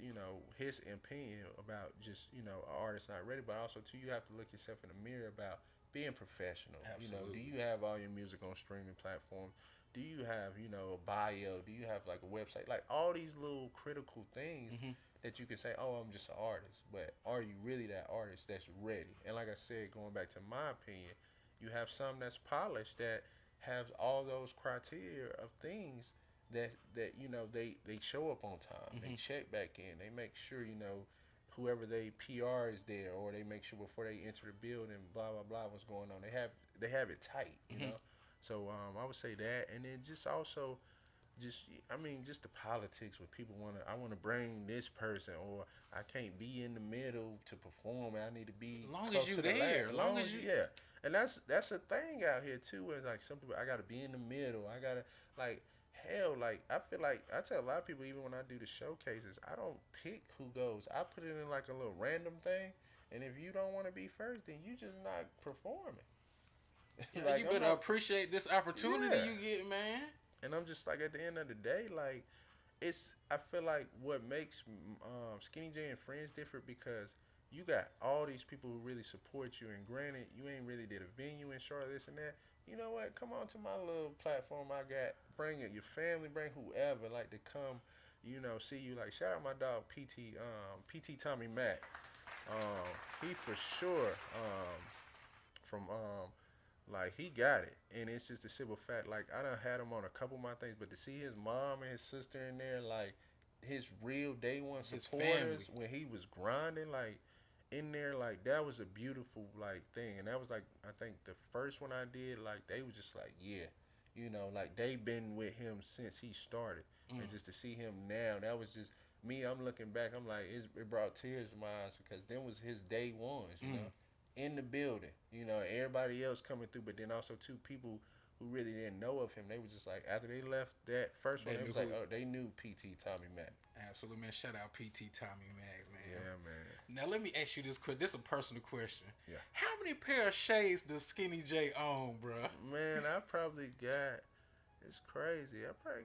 his opinion about just an artist not ready, but also too you have to look yourself in the mirror about being professional. Do Absolutely. you have all your music on streaming platforms? Do you have a bio? Do you have like a website? Like all these little critical things Mhm. that you can say, oh, I'm just an artist, but are you really that artist that's ready? And like I said, going back to my opinion, you have some that's polished that have all those criteria of things that they show up on time. They Mhm. check back in. They make sure whoever they PR is there, or they make sure before they enter the building, blah blah blah, what's going on. They have it tight, Mhm. So I would say that, and then just also just I mean just the politics where people I want to bring this person, or I can't be in the middle to perform and I need to be As long as close you to the there, last. as long Long as as you. yeah, and that's a thing out here too. Where it's like some people I gotta be in the middle. I gotta like hell like I feel like I tell a lot of people even when I do the showcases I don't pick who goes. I put it in like a little random thing, and if you don't want to be first, then you just not performing. Yeah, you Like I'm better not. appreciate this opportunity Yeah. you get, man. And I'm just like at the end of the day, like I feel like what makes Skinny J and Friends different because you got all these people who really support you, and granted, you ain't really did a venue in Charlotte, this and that. You know what? Come on to my little platform I got. Bring it, your family, bring whoever like to come. See you. Like shout out my dog PT Tommy Mac. He for sure from like he got it, and it's just a simple fact. Like I done had him on a couple of my things, but to see his mom and his sister in there, like his real day one His supporters family. when he was grinding, like in there, like that was a beautiful like thing, and that was like I think the first one I did. Like they was just like yeah, like they been with him since he started, Mm. and just to see him now, that was just me. I'm looking back, I'm like it brought tears to my eyes because them was his day ones, Mm. in the building. Everybody else coming through, but then also two people who really didn't know of him. They was just like after they left that first one, They they knew was like, who. oh, they knew PT Tommy Mac. Absolutely, man. Shout out PT Tommy Mag, man. Yeah, man. Now let me ask you this question. This is a personal question. Yeah, How many pair of shades does Skinny J own, bruh? man. I probably got. It's crazy. I probably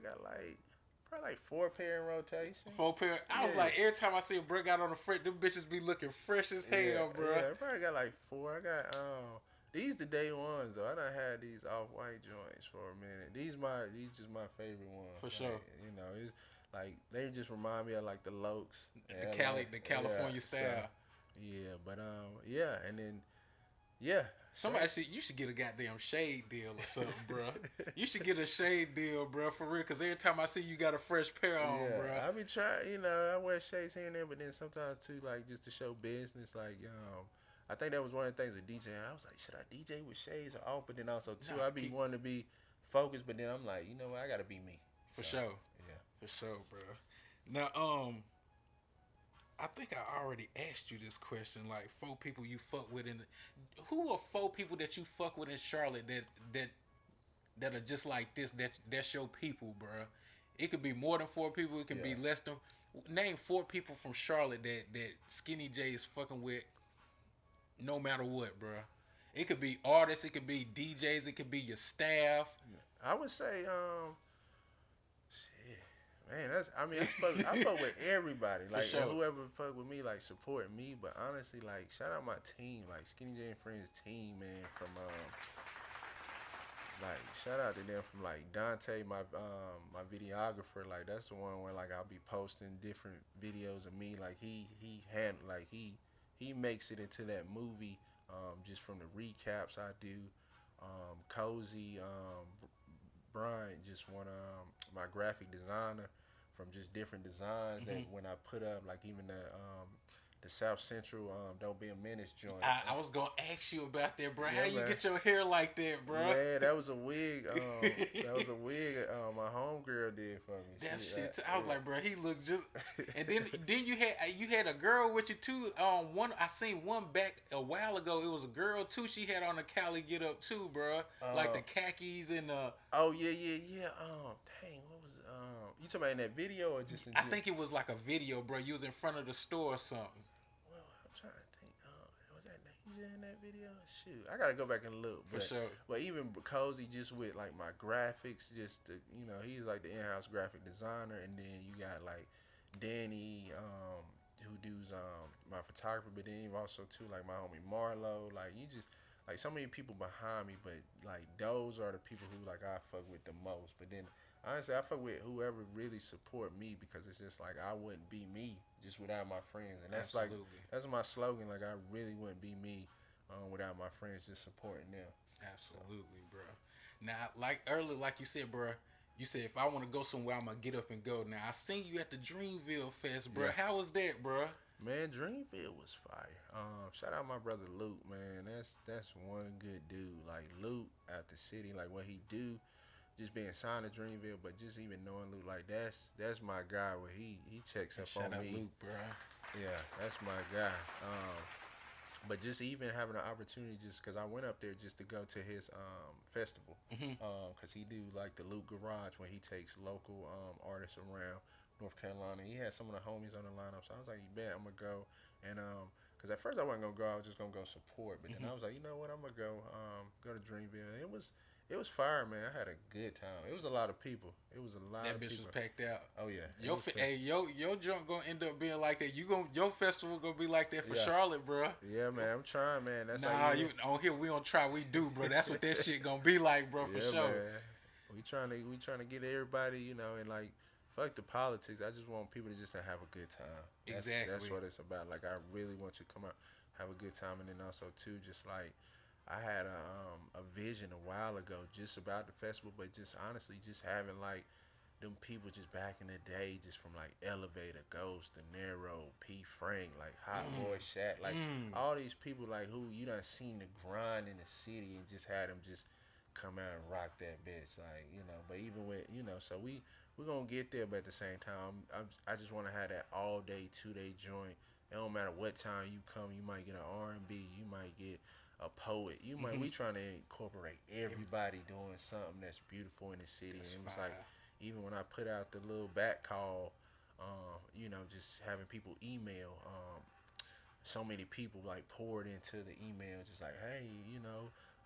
like 4 pair in rotation. Four pair. I was Yeah, like, every time I see a bruh got on the front, them bitches be looking fresh as yeah, hell, bruh. yeah. I probably got like 4. I got these the day ones though. I done had these off white joints for a minute. These just my favorite ones. For sure. Like, it's like they just remind me of like the Lokes. The Yeah. California So style. yeah, but yeah, and then yeah. So Somebody said you should get a goddamn shade deal or something, bruh. You should get a shade deal, bruh, for real. Cause every time I see you got a fresh pair on, bruh. yeah, I be trying. I wear shades here and there, but then sometimes too, like just to show business. Like, I think that was one of the things with DJ. I was like, should I DJ with shades or off? But then also too, Nah, I be wanting to be focused. But then I'm like, you know what? I gotta be me. for So sure, yeah, for sure, bruh. Now, I think I already asked you this question. Like, 4 people you fuck with in, who are 4 people that you fuck with in Charlotte that that are just like this? That's your people, bruh. It could be more than 4 people. It can yeah. be less than. Name 4 people from Charlotte that Skinny J is fucking with, no matter what, bruh. It could be artists, it could be DJs, it could be your staff. I would say, shit, man, that's. I mean, I fuck with everybody, For like, and sure. whoever fuck with me, like, support me. But honestly, like, shout out my team, like Skinny J and Friends team, man. From like, shout out to them from like Dante, my videographer. Like, that's the one where like I'll be posting different videos of me. Like he makes it into that movie, just from the recaps I do. Cozy, Bryant just one my graphic designer from just different designs that Hmm. when I put up, like even the South Central Don't Be a Menace joint. I was gonna ask you about that, bro. How Yeah, you man. get your hair like that, bro? Man, that was a wig. That was a wig. My homegirl did for me. That She, shit. I was like, bro, he looked just. And yeah. then you had a girl with you too. One I seen one back a while ago. It was a girl too. She had on a Cali get up too, bro. Like the khakis and Oh yeah, yeah, yeah. Dang, what was you talking about in that video or just in I general? think it was like a video, bro. You was in front of the store or something. Well, I'm trying to think. Was that Nasia in that video? Shoot, I gotta go back and look. For sure. But even Cozy, just with like my graphics, just the, he's like the in-house graphic designer, and then you got like Danny, who does my photography, but then also too like my homie Marlo. Like you just like so many people behind me, but like those are the people who like I fuck with the most. But then honestly, I fuck with whoever really support me because it's just like I wouldn't be me just without my friends, and that's like Absolutely. that's my slogan. Like I really wouldn't be me without my friends just supporting them. So Absolutely, bro. Now, like earlier, like you said, bro, you said if I want to go somewhere, I'm gonna get up and go. Now, I seen you at the Dreamville Fest, bro. yeah, How was that, bro? man, Dreamville was fire. Shout out my brother Luke, man. That's one good dude. Like Luke out the city, like what he do, just being signed to Dreamville, but just even knowing Luke, like that's my guy. Where he checks up Shout on out me. Luke, bro. Yeah, that's my guy. But just even having an opportunity, just because I went up there just to go to his festival, Hmm. because he do like the Luke Garage when he takes local artists around North Carolina. He had some of the homies on the lineup, so I was like, "You bet, I'm gonna go." And because at first I wasn't gonna go, I was just gonna go support. But then Hmm. I was like, you know what, I'm gonna go to Dreamville. It was fire, man. I had a good time. It was a lot of people. It was a lot That of bitch was people. packed out. Oh yeah, it Your was hey, your junk gonna end up being like that. Your festival gonna be like that for yeah, Charlotte, bro. yeah, man. I'm trying, man. That's how Nah, you. you on here we don't try, we do, bro. That's what that shit gonna be like, bro, for Yeah, sure. man. We trying to get everybody, and like fuck the politics. I just want people to just to have a good time. That's Exactly. what it's about. Like I really want you to come out, have a good time, and then also too, just like I had a vision a while ago just about the festival, but just honestly, just having like them people just back in the day, just from like Elevator, Ghost, De Niro, P. Frank, like Hot Mm, Boy Shaq, like mm. all these people like who you done seen the grind in the city and just had them just come out and rock that bitch, like But even with so we gonna get there, but at the same time, I just want to have that all day, 2 day joint. It don't matter what time you come, you might get an R&B, you might get a poet, we Hmm. trying to incorporate everybody doing something that's beautiful in the city, and That's it was like fire. even when I put out the little back call, just having people email, so many people like poured into the email, just like, hey,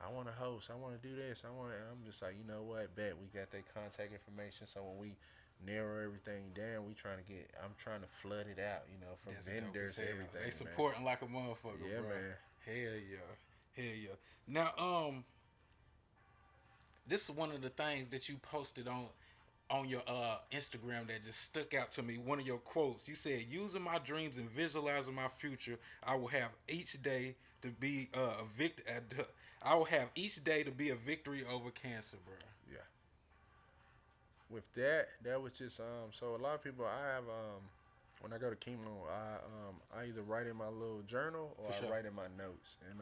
I want to host, I want to do this, and I'm just like, you know what, bet we got their contact information, so when we narrow everything down, I'm trying to flood it out, from That's dope as vendors, hell. They everything, man. supporting like a motherfucker, Yeah, bro. man. Hell yeah. Hell yeah. Now, this is one of the things that you posted on your Instagram that just stuck out to me. One of your quotes. You said, "Using my dreams and visualizing my future, I will have each day to be a I will have each day to be a victory over cancer, bro." Yeah. With that was just so a lot of people I have when I go to chemo, I either write in my little journal or For I sure. write in my notes, and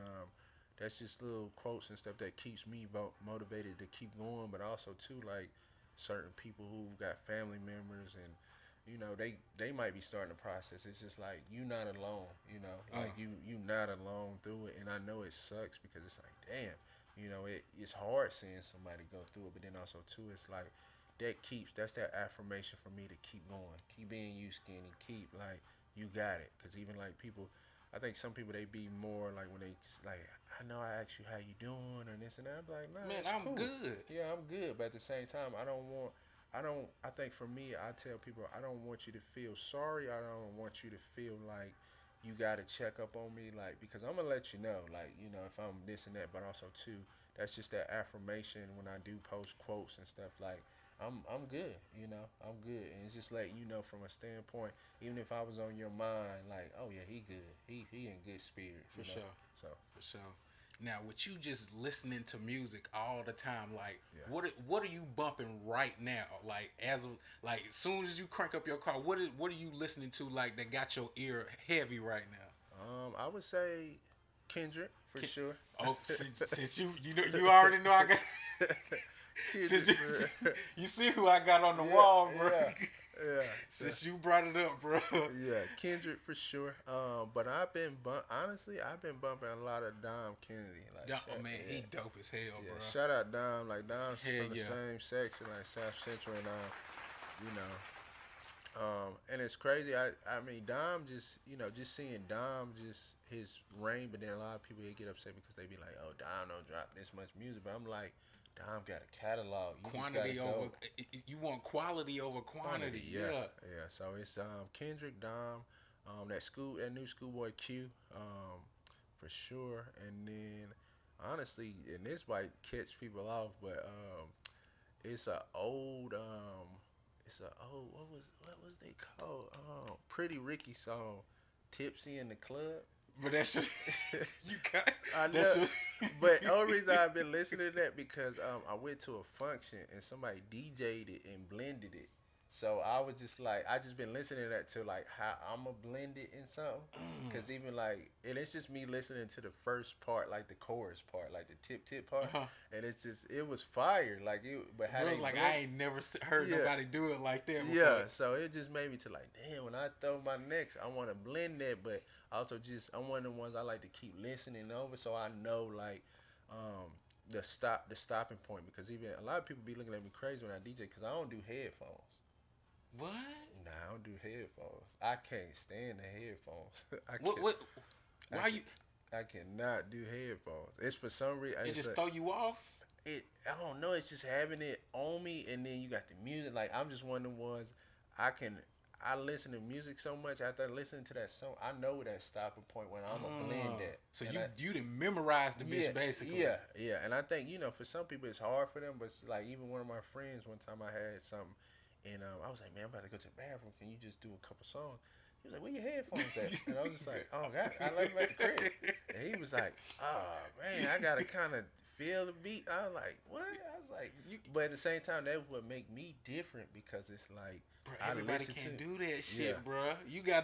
that's just little quotes and stuff that keeps me motivated to keep going. But also too, like certain people who got family members, and they might be starting the process. It's just like you not alone, Uh, like you not alone through it. And I know it sucks because it's like damn, it's hard seeing somebody go through it. But then also too, it's like that's that affirmation for me to keep going, keep being you, skinny, keep like you got it. Because even like people I think some people they be more like when they like, I know I asked you how you doing or this and that. I'm like, nah, Man, it's I'm cool. good. Yeah, I'm good. But at the same time, I don't. I think for me, I tell people I don't want you to feel sorry. I don't want you to feel like you got to check up on me, like because I'm gonna let you know, like if I'm this and that. But also too, that's just that affirmation when I do post quotes and stuff like. I'm good, I'm good, and it's just letting you know from a standpoint, even if I was on your mind, like, oh yeah, he good, he in good For spirit. sure. So For sure. Now, with you just listening to music all the time, like yeah. what are you bumping right now? Like like as soon as you crank up your car, what are you listening to like that got your ear heavy right now? I would say Kendrick for Can, sure. oh, since you already know I got since Kendrick you, for you see who I got on the yeah, wall, bro. yeah, yeah. So, Since you brought it up, bro. yeah, Kendrick for sure. But honestly, I've been bumping a lot of Dom Kennedy. Like, Oh man, yeah, he dope as hell, yeah. bro. Shout out Dom. Like Dom's Hell from the yeah. same section, like South Central and you know. And it's crazy. I mean, Dom just seeing Dom, just his reign. But then a lot of people they get upset because they be like, "Oh, Dom don't drop this much music." But I'm like, Dom got a catalog. You just gotta Quantity over go you want quality over quantity. Yeah, Yeah. yeah. So it's Kendrick, Dom, that new Schoolboy Q, for sure. And then honestly, and this might catch people off, but it's a old what was they called? Pretty Ricky song, Tipsy in the Club. But that's just you got I that's know, just but the only reason I've been listening to that because I went to a function and somebody DJ'd it and blended it. So I was just like, I just been listening to that to like how I'ma blend it in something. Cause even like, and it's just me listening to the first part, like the chorus part, like the tip part, uh-huh. and it was fire. Like but how Bro, they like blend, I ain't never heard yeah, nobody do it like that before. yeah. So it just made me to like, damn, when I throw my next, I want to blend that, but also just I'm one of the ones I like to keep listening over, so I know like um, the stopping point because even a lot of people be looking at me crazy when I DJ because I don't do headphones. What? Nah, I don't do headphones. I can't stand the headphones. What I why can you I cannot do headphones. It's for some reason. it just throw you off? I don't know. It's just having it on me, and then you got the music. Like I'm just one of the ones I can. I listen to music so much after listening to that song. I know that stopping point when I'm gonna blend that. So And you didn't memorize the yeah, bitch basically. yeah. And I think for some people it's hard for them, but it's like even one of my friends one time I had something, and I was like, man, I'm about to go to the bathroom. Can you just do a couple songs? He was like, where your headphones at? And I was just like, oh God, I left them at the crib. And he was like, oh man, I gotta kind of feel the beat. I was like, what? I was like, but at the same time, that would make me different because it's like Bro, I everybody listen can't to do that shit, yeah. bro.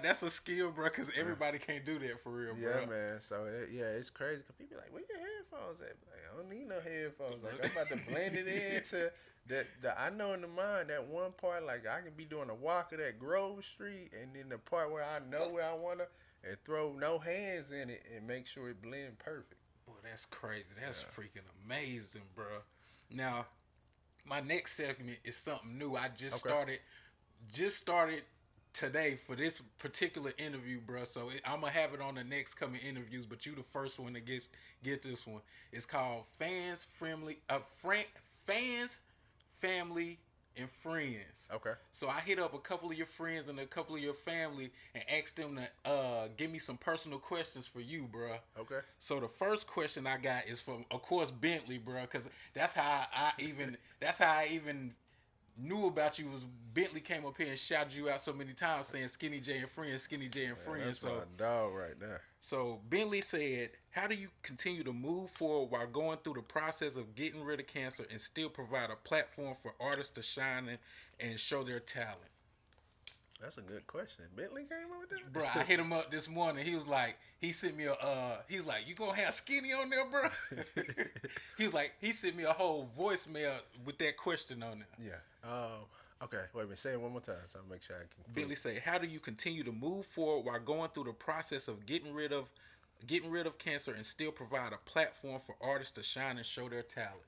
That's a skill, bro, because everybody can't do that for real, bro. Yeah, man. So it's crazy because people like, where your headphones at? Like, I don't need no headphones. Like I'm about to blend it into the I know in the mind that one part like I can be doing a walk of that Grove Street and then the part where I know where I wanna and throw no hands in it and make sure it blend perfect. Boy, that's crazy. That's Yeah. freaking amazing, bro. Now, my next segment is something new. I Okay. just started today for this particular interview, bro. So I'm gonna have it on the next coming interviews. But you the first one to get this one. It's called Fans, Family, and Friends. Okay. So I hit up a couple of your friends and a couple of your family and asked them to give me some personal questions for you, bro. Okay. So the first question I got is from, of course, Bentley, bro, because that's how I even knew about you was Bentley came up here and shouted you out so many times saying SkinnyJay and Friends, SkinnyJay and Friends. That's So my dog right there. so Bentley said, how do you continue to move forward while going through the process of getting rid of cancer and still provide a platform for artists to shine and show their talent? That's a good question. Bentley came up with that? Bro, I hit him up this morning. He was like, he sent me he's like, you gonna have Skinny on there, bro? He was like, he sent me a whole voicemail with that question on there. Yeah. Okay. Wait a minute. Say it one more time so I'll make sure I can. Bentley say, how do you continue to move forward while going through the process of getting rid of cancer and still provide a platform for artists to shine and show their talent?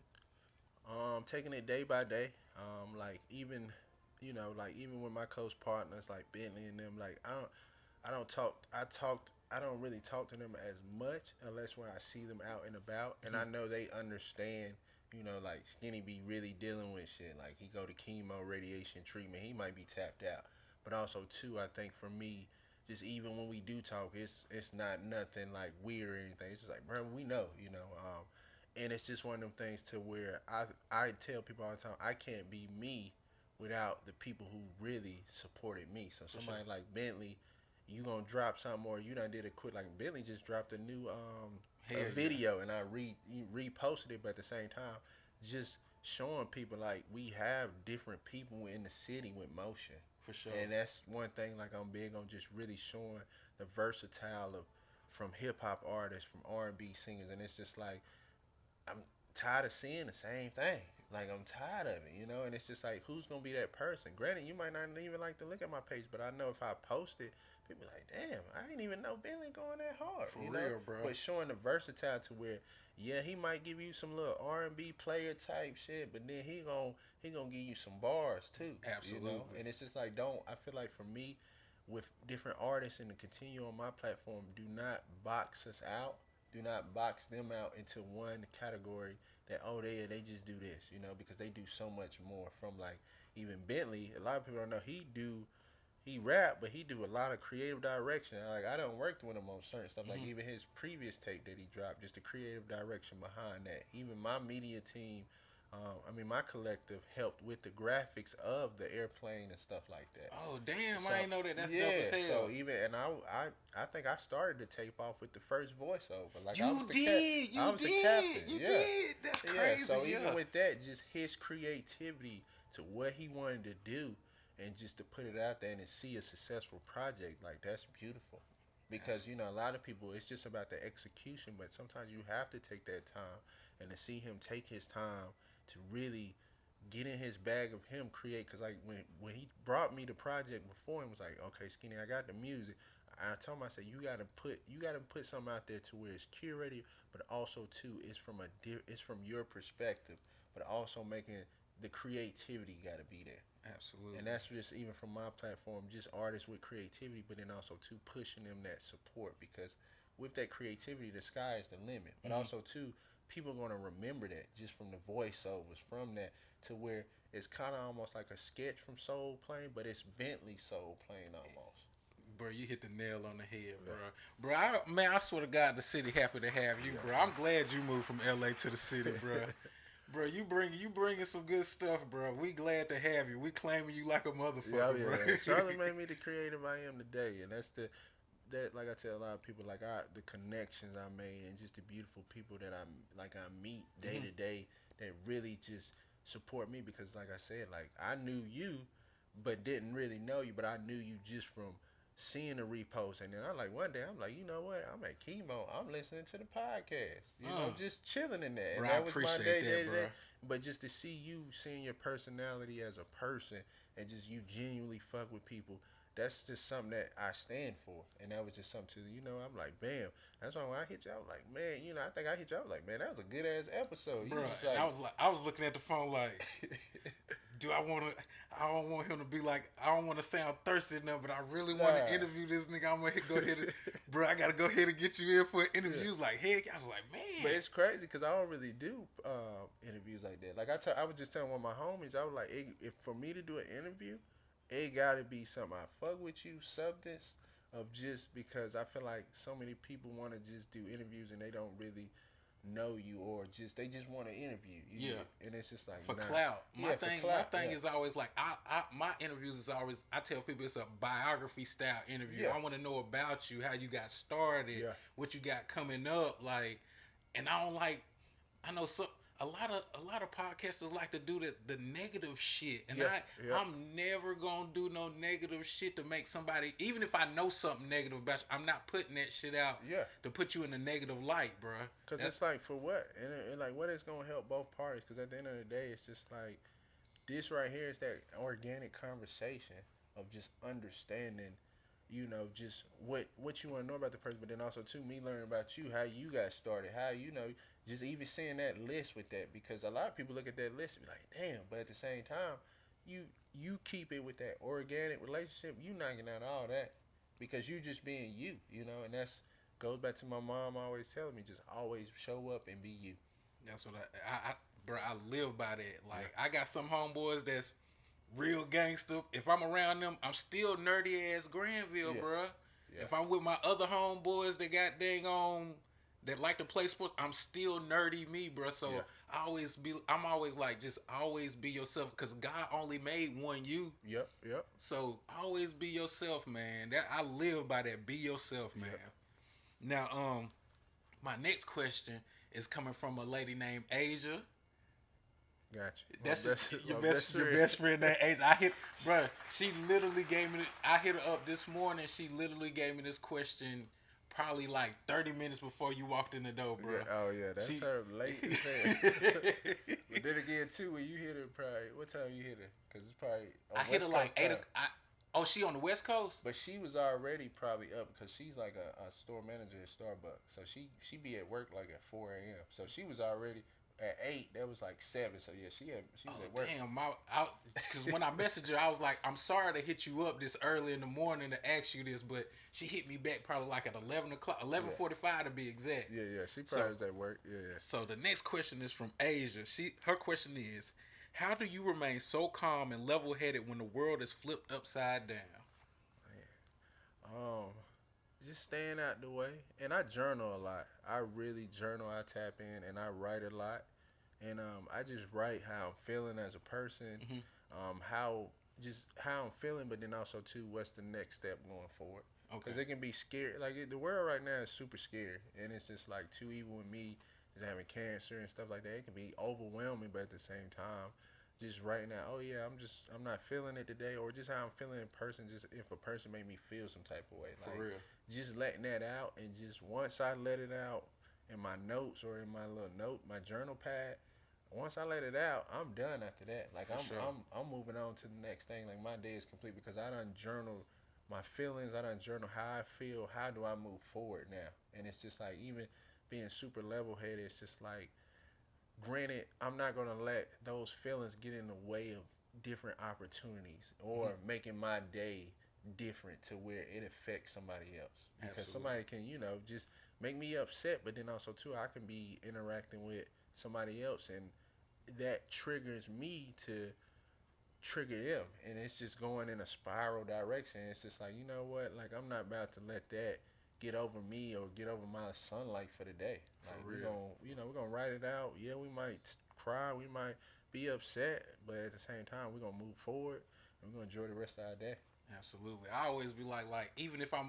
Taking it day by day. Like even, like even with my close partners like Bentley and them, like I don't talk. I don't really talk to them as much unless when I see them out and about, and I know they understand. You know, like Skinny be really dealing with shit. Like he go to chemo, radiation treatment. He might be tapped out. But also too, I think for me, just even when we do talk, it's not nothing like weird or anything. It's just like, bro, we know, you know. And it's just one of them things to where I tell people all the time, I can't be me without the people who really supported me. So For somebody sure. like Bentley, you gonna drop something or you done did a quick like Bentley just dropped a new Hell a yeah. video and I reposted it, but at the same time, just showing people like we have different people in the city with motion. For sure. And that's one thing like I'm big on just really showing the versatile of from hip hop artists, from R&B singers, and it's just like I'm tired of seeing the same thing. Like I'm tired of it, you know. And it's just like, who's gonna be that person? Granted, you might not even like to look at my page, but I know if I post it, people be like, damn, I didn't even know Billy going that hard, For you know. real, bro. But showing the versatile to where, yeah, he might give you some little R&B player type shit, but then he gonna give you some bars too, you know. Absolutely. And it's just like, don't. I feel like for me, with different artists and to continue on my platform, do not box us out. Do not box them out into one category that they just do this, you know, because they do so much more from like even Bentley. A lot of people don't know he rap, but he do a lot of creative direction. Like I don't work with him on certain stuff. Like Hmm. even his previous tape that he dropped, just the creative direction behind that. Even my media team, my collective helped with the graphics of the airplane and stuff like that. Oh damn, So I ain't know that. That's dope yeah, as hell. so even and I think I started the tape off with the first voiceover. Like I was You the did, I you was the captain. did, you Yeah, did. That's yeah. crazy. So even Yeah. with that, just his creativity to what he wanted to do, and just to put it out there and to see a successful project, like that's beautiful. Because That's you know a lot of people, it's just about the execution, but sometimes you have to take that time, and to see him take his time to really get in his bag of him create. Because like when he brought me the project before, he was like, okay, Skinny, I got the music. I told him, I said, you gotta put something out there to where it's curated, but also too it's from your perspective, but also making the creativity got to be there. absolutely. And that's just even from my platform, just artists with creativity, but then also too pushing them that support, because with that creativity, the sky is the limit. But Hmm. also too, people are gonna remember that just from the voiceovers, from that to where it's kind of almost like a sketch from Soul Plane, but it's Bentley Soul Plane almost. Bro, you hit the nail on the head, bro. Yeah, Man, I swear to God, the city happy to have you, bro. I'm glad you moved from LA to the city, bro. Bro, you bringing some good stuff, bro. We glad to have you. We claiming you like a yeah, motherfucker, yeah, bro. yeah. Charlotte made me the creative I am today, and that's the that like I tell a lot of people, like the connections I made and just the beautiful people that I meet day Mhm. to day that really just support me, because like I said, like I knew you but didn't really know you, but I knew you just from seeing the repost. And then I'm like, one day I'm like, you know what, I'm at chemo, I'm listening to the podcast, you know, uh, just chilling in there, and bro, I that was my appreciate that, day to bro. day. But just to see you, seeing your personality as a person, and just you genuinely fuck with people, that's just something that I stand for. And that was just something to, you know, I'm like, bam. That's why when I hit you, I was like, man, you know, I think I hit you, I was like, man, that was a good ass episode. You Bro, was just and like, I was looking at the phone like, do I want to? I don't want him to be like. I don't want to sound thirsty enough, but I really want nah. to interview this nigga. I'm gonna go ahead and, bro. I gotta go ahead and get you in for an interview. He was like, heck, I was like, But man, it's crazy because I don't really do interviews like that. Like I was just telling one of my homies, I was like, if for me to do an interview, it gotta be something I fuck with you, substance of, just because I feel like so many people want to just do interviews and they don't really know you, or just they just want to interview you, yeah. and it's just like, For nah, clout. yeah, for My clout, thing yeah, is always like my interviews is always I tell people it's a biography style interview. yeah, I want to know about you, how you got started, yeah, what you got coming up, like. And I don't like. I know some a lot of podcasters like to do the negative shit, and yeah, yeah, I'm never gonna do no negative shit to make somebody. Even if I know something negative about you, I'm not putting that shit out yeah. to put you in a negative light, bro. Cause That it's like, for what, and like what is gonna help both parties? Cause at the end of the day, it's just like this right here is that organic conversation of just understanding, you know, just what you want to know about the person, but then also too me learning about you, how you got started, how, you know, just even seeing that list with that, because a lot of people look at that list and be like, damn, but at the same time, you keep it with that organic relationship, you knocking out all that. because you just being you, you know, and that's goes back to my mom always telling me, just always show up and be you. That's what bro, I live by that. Like, I got some homeboys that's real gangster. If I'm around them, I'm still nerdy ass Granville, Yeah. bro. Yeah. If I'm with my other homeboys that got dang on that like to play sports, I'm still nerdy me, bro. So Yeah. I'm always like, just always be yourself, because God only made one you. Yep. Yep. So always be yourself, man. That I live by that. Be yourself, man. Yep. Now, my next question is coming from a lady named Asia. Gotcha. That's My your best friend named Asia. She literally gave me. I hit her up this morning. She literally gave me this question probably like 30 minutes before you walked in the door, bro. Yeah, oh yeah, that's her late as hell. But then again, too, when you hit her, probably what time you hit her? Because it's probably I hit her like 8 o'clock. Oh, she on the West Coast? But she was already probably up because she's like a store manager at Starbucks. So she be at work like at 4 a.m. So she was already at 8. That was like 7. So yeah, she was at work. Damn, because when I messaged her, I was like, I'm sorry to hit you up this early in the morning to ask you this, but she hit me back probably like at 11 o'clock, 11:45 to be exact. Yeah, she probably was at work. Yeah. So the next question is from Asia. Her question is, how do you remain so calm and level-headed when the world is flipped upside down? Just staying out the way. And I journal a lot. I really journal. I tap in and I write a lot. And I just write how I'm feeling as a person, how I'm feeling, but then also too, what's the next step going forward? Because it can be scary. Like the world right now is super scary, and it's just like too, even with me is having cancer and stuff like that. It can be overwhelming, but at the same time, just right now, oh yeah, I'm not feeling it today, or just how I'm feeling in person. Just if a person made me feel some type of way, like For real. just letting that out, and just once I let it out in my notes or in my little my journal pad. Once I let it out, I'm done after that. Like I'm moving on to the next thing. Like my day is complete because I done journal my feelings. I done journal how I feel. How do I move forward now? And it's just like, even being super level headed, it's just like, granted, I'm not gonna let those feelings get in the way of different opportunities or making my day different to where it affects somebody else. Because somebody can, just make me upset, but then also too, I can be interacting with somebody else, and that triggers me to trigger them, and it's just going in a spiral direction. It's just like, you know what, like I'm not about to let that get over me or get over my sunlight for the day. Like we're gonna write it out. Yeah, we might cry, we might be upset, but at the same time, we're gonna move forward and we're gonna enjoy the rest of our day. Absolutely. I always be like, even if I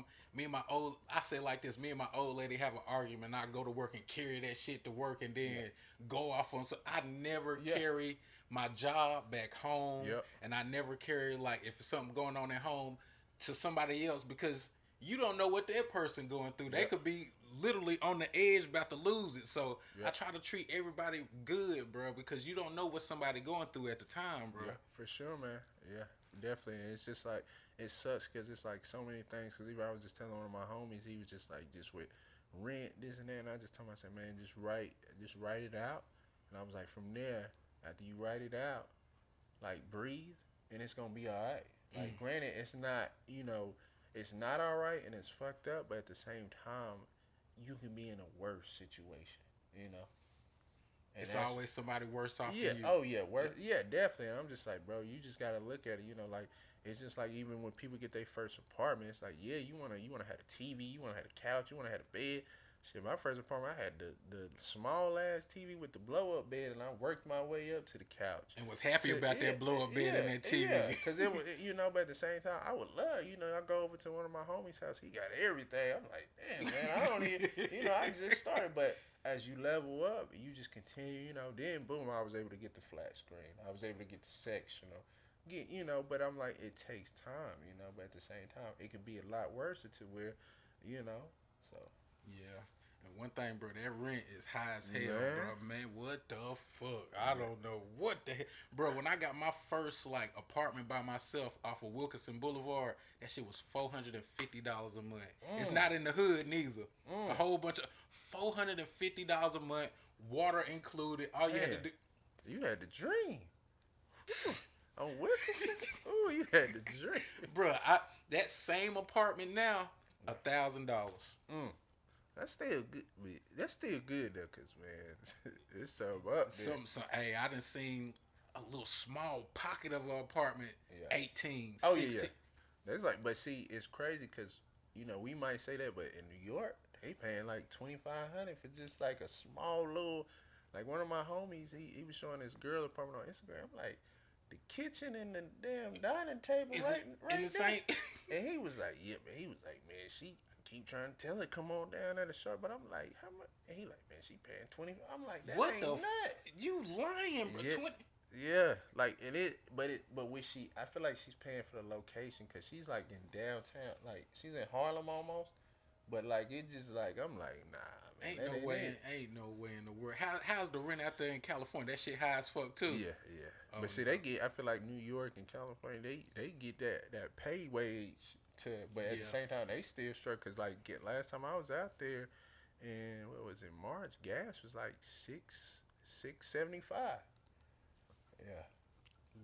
say like this, me and my old lady have an argument, I go to work and carry that shit to work and then go off on, so I never carry my job back home, and I never carry, like, if it's something going on at home to somebody else, because you don't know what that person going through. They could be literally on the edge about to lose it. So I try to treat everybody good, bro, because you don't know what somebody going through at the time, bro. Yeah, for sure, man. Yeah, definitely. And it's just like, it sucks because it's like so many things. Because even I was just telling one of my homies, he was just like, just with rent, this and that. And I just told him, I said, man, just write it out. And I was like, from there, after you write it out, like, breathe, and it's going to be all right. Like, granted, it's not, it's not all right and it's fucked up, but at the same time, you can be in a worse situation, And it's always somebody worse off than you. Oh, yeah. Worse. Yeah, definitely. And I'm just like, bro, you just got to look at it, like, it's just like, even when people get their first apartment, it's like, yeah, you want to have a TV, you want to have a couch, you want to have a bed. Shit, my first apartment, I had the small ass TV with the blow up bed, and I worked my way up to the couch. And was happy about that blow up bed and that TV. Yeah, because it was, but at the same time, I would love, I go over to one of my homies' house, he got everything. I'm like, damn, man, I don't even, I just started. But as you level up, you just continue, then boom, I was able to get the flat screen. I was able to get the sectional. But I'm like, it takes time, but at the same time, it can be a lot worse to where, so. Yeah. And one thing, bro, that rent is high as hell, bro. Man, what the fuck? I don't know what the hell. Bro, when I got my first, like, apartment by myself off of Wilkinson Boulevard, that shit was $450 a month. It's not in the hood, neither. A whole bunch of $450 a month, water included. All you had to do. You had the dream. On Wilkinson? Ooh, you had the dream. Bro, That same apartment now, $1,000. Mm. That's still good. That's still good though, cause man, it's so up there. Hey, I done seen a little small pocket of an apartment, Yeah. 18, Oh yeah, yeah. 16. That's like, but see, it's crazy because we might say that, but in New York, they paying like 2,500 for just like a small little. Like one of my homies, he was showing this girl apartment on Instagram. I'm like, the kitchen and the damn dining table Is right, it right in the there. same? And he was like, yeah, man. He was like, man, she. I keep trying to tell her come on down at the shop, but I'm like, how much? And he like, man, she paying 20. I'm like, that What ain't the? nut. You lying, bro? Yeah, 20. yeah, like but with she, I feel like she's paying for the location because she's like in downtown, like she's in Harlem almost, but like it just like I'm like nah, man, Ain't that no ain't way. it. Ain't no way in the world. How's the rent out there in California? That shit high as fuck too. Yeah, yeah. Oh But see, no. they get. I feel like New York and California, they get that pay wage to, but at the Yeah. same time they still struck because like last time I was out there, and what was it, March, gas was like 6.75. Yeah.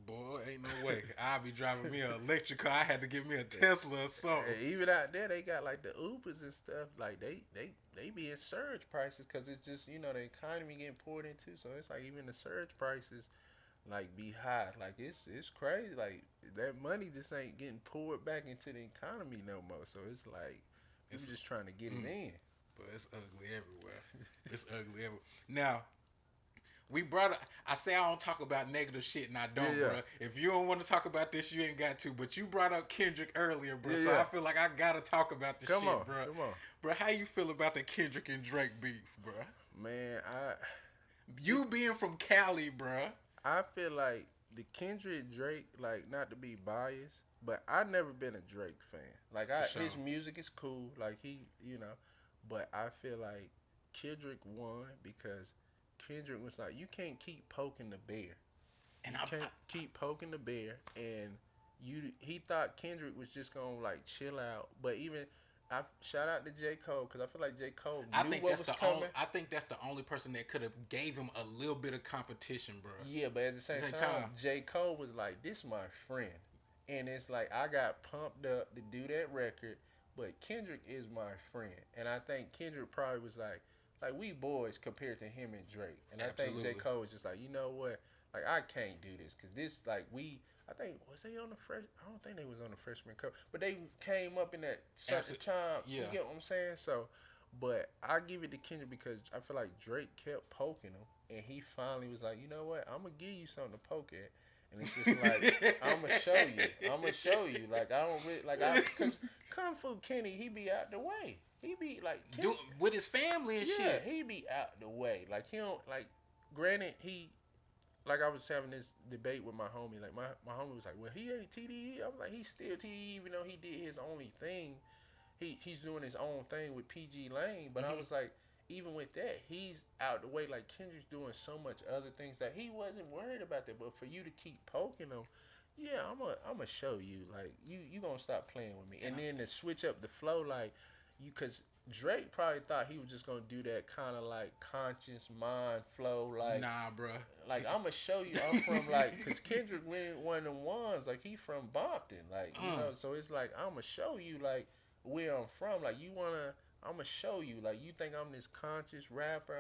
Boy, ain't no way. I'll be driving me an electric car. I had to get me a Tesla or something. And even out there, they got like the Ubers and stuff. Like they be in surge prices because it's just the economy getting poured into. So it's like even the surge prices like be high. Like it's crazy. Like that money just ain't getting poured back into the economy no more. So it's like we It's just trying to get it in. but it's ugly everywhere. It's ugly everywhere. Now, we brought up, I say I don't talk about negative shit and I don't, Yeah, yeah. bro. If you don't want to talk about this, you ain't got to. But you brought up Kendrick earlier, bro. Yeah, So yeah. I feel like I gotta talk about this Come shit, on, bro. come on, Bro, how you feel about the Kendrick and Drake beef, bro? man. You being from Cali, bro. I feel like the Kendrick Drake, like not to be biased, but I never been a Drake fan. Like For sure. his music is cool, like but I feel like Kendrick won because Kendrick was like, you can't keep poking the bear. And You can't keep poking the bear, and he thought Kendrick was just gonna like chill out, but even. I shout out to J. Cole because I feel like J. Cole I knew think what that's was the coming. only. I think that's the only person that could have gave him a little bit of competition, bro. Yeah, but at the same time, J. Cole was like, this my friend. And it's like, I got pumped up to do that record, but Kendrick is my friend. And I think Kendrick probably was like we boys compared to him and Drake. And I think J. Absolutely. Cole was just like, you know what? Like, I can't do this. Because this, like, I think, was they on the fresh? I don't think they was on the freshman cover. But they came up in that certain time. Yeah. You get what I'm saying? So, but I give it to Kendrick because I feel like Drake kept poking him. And he finally was like, you know what? I'm going to give you something to poke at. And it's just like, I'm going to show you. I'm going to show you. Like, I don't really, because Kung Fu Kenny, he be out the way. He be like, with his family and yeah, shit. he be out the way. Like, he don't, like, granted, like I was having this debate with my homie. Like my homie was like, "Well, he ain't TDE." I was like, "He's still TDE, even though he did his only thing. He's doing his own thing with PG Lane." But I was like, even with that, he's out the way. Like Kendrick's doing so much other things that he wasn't worried about that. But for you to keep poking him, yeah, I'm gonna show you. Like you gonna stop playing with me, and then to switch up the flow, like because Drake probably thought he was just gonna do that kind of like conscious mind flow, like Nah, bro. like I'm gonna show you. I'm from like, cause Kendrick went one of them ones. Like he from Bompton, like So it's like I'm gonna show you like where I'm from. Like I'm gonna show you. Like you think I'm this conscious rapper.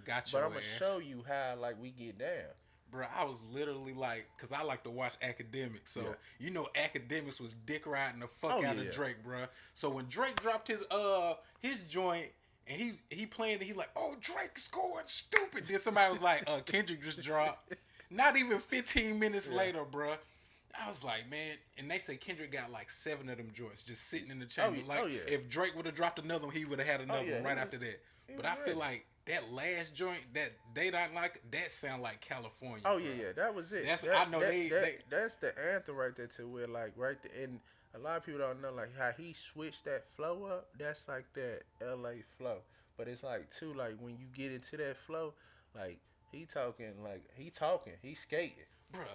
Got but your I'm gonna ass. show you how like we get down. Bro, I was literally like, cause I like to watch Academics, so Yeah. Academics was dick riding the fuck Oh, out yeah. of Drake, bro. So when Drake dropped his joint and he playing, he like, oh, Drake's going stupid. Then somebody was like, Kendrick just dropped. Not even 15 minutes later, bro. I was like, man, and they say Kendrick got like 7 of them joints just sitting in the chamber. If Drake would have dropped another one, he would have had another one right after that. But I feel like that last joint that they don't like, that sound like California. Oh bro. yeah, that was it. That's That's the anthem right there to where like right there, and a lot of people don't know like how he switched that flow up. That's like that LA flow, but it's like too like when you get into that flow, like he's skating. Bruh,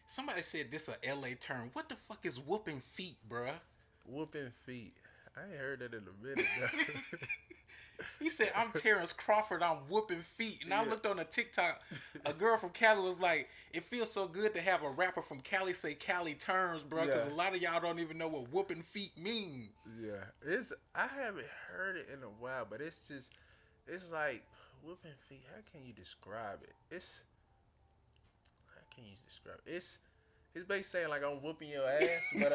somebody said this a LA term. What the fuck is whooping feet, bruh? Whooping feet. I ain't heard that in a minute. He said, "I'm Terrence Crawford. I'm whooping feet." And I Yeah. looked on a TikTok. A girl from Cali was like, "It feels so good to have a rapper from Cali say Cali terms, bro, because Yeah. a lot of y'all don't even know what whooping feet mean." Yeah, it's I haven't heard it in a while, but it's like whooping feet. How can you describe it? How can you describe it? It's basically saying like I'm whooping your ass, but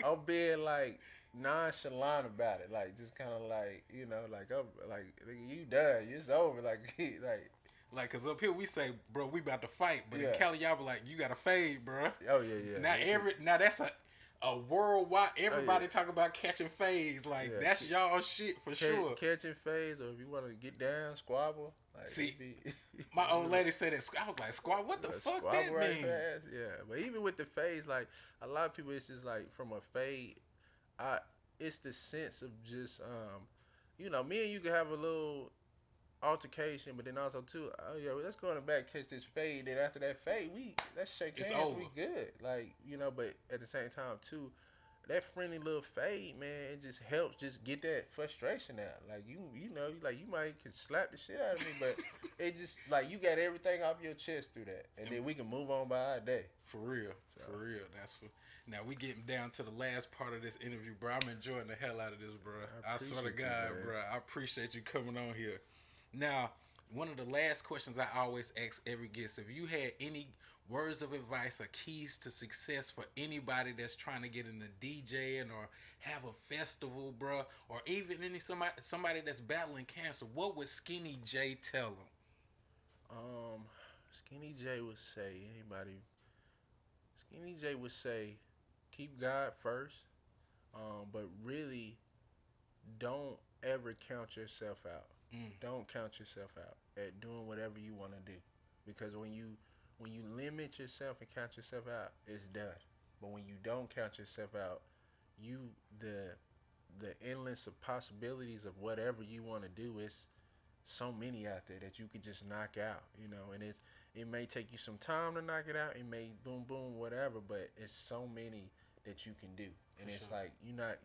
I'm being like nonchalant about it, like just kind of like like I'm like nigga, you done, it's over, like like Like, cause up here we say, "Bro, we about to fight," but in yeah, Cali y'all be like, "You got to fade, bro." oh yeah, yeah, Now that's a worldwide. oh yeah, Everybody talk about catching fades. Like yeah, that's y'all shit for sure. catching phase, or if you want to get down, squabble, like See, it be my old lady said that. I was like, "Squad, what the fuck squabble that right mean?" fast, yeah. But even with the phase, like a lot of people, it's just like from a fade. I it's the sense of just me and you can have a little altercation, but then also too, oh yeah, well, let's go in the back, catch this fade. Then after that fade, let's shake It's hands, over. we good. Like but at the same time too, that friendly little fade, man, it just helps just get that frustration out. Like like you might can slap the shit out of me, but it just like you got everything off your chest through that, and then we can move on by our day. For real, So, for real. That's for now. We getting down to the last part of this interview, bro. I'm enjoying the hell out of this, bro. I swear to appreciate you, God, man. bro. I appreciate you coming on here. Now, one of the last questions I always ask every guest: if you had any words of advice or keys to success for anybody that's trying to get into DJing or have a festival, bro, or even somebody that's battling cancer, what would Skinny J tell them? Skinny J would say anybody. Skinny J would say, keep God first, but really don't ever count yourself out. Mm, Don't count yourself out at doing whatever you want to do, because when you limit yourself and count yourself out, it's done. But when you don't count yourself out, you the endless of possibilities of whatever you want to do is so many out there that you could just knock out, and it may take you some time to knock it out. It may boom boom whatever, but it's so many that you can do. And for it's sure. like you're not,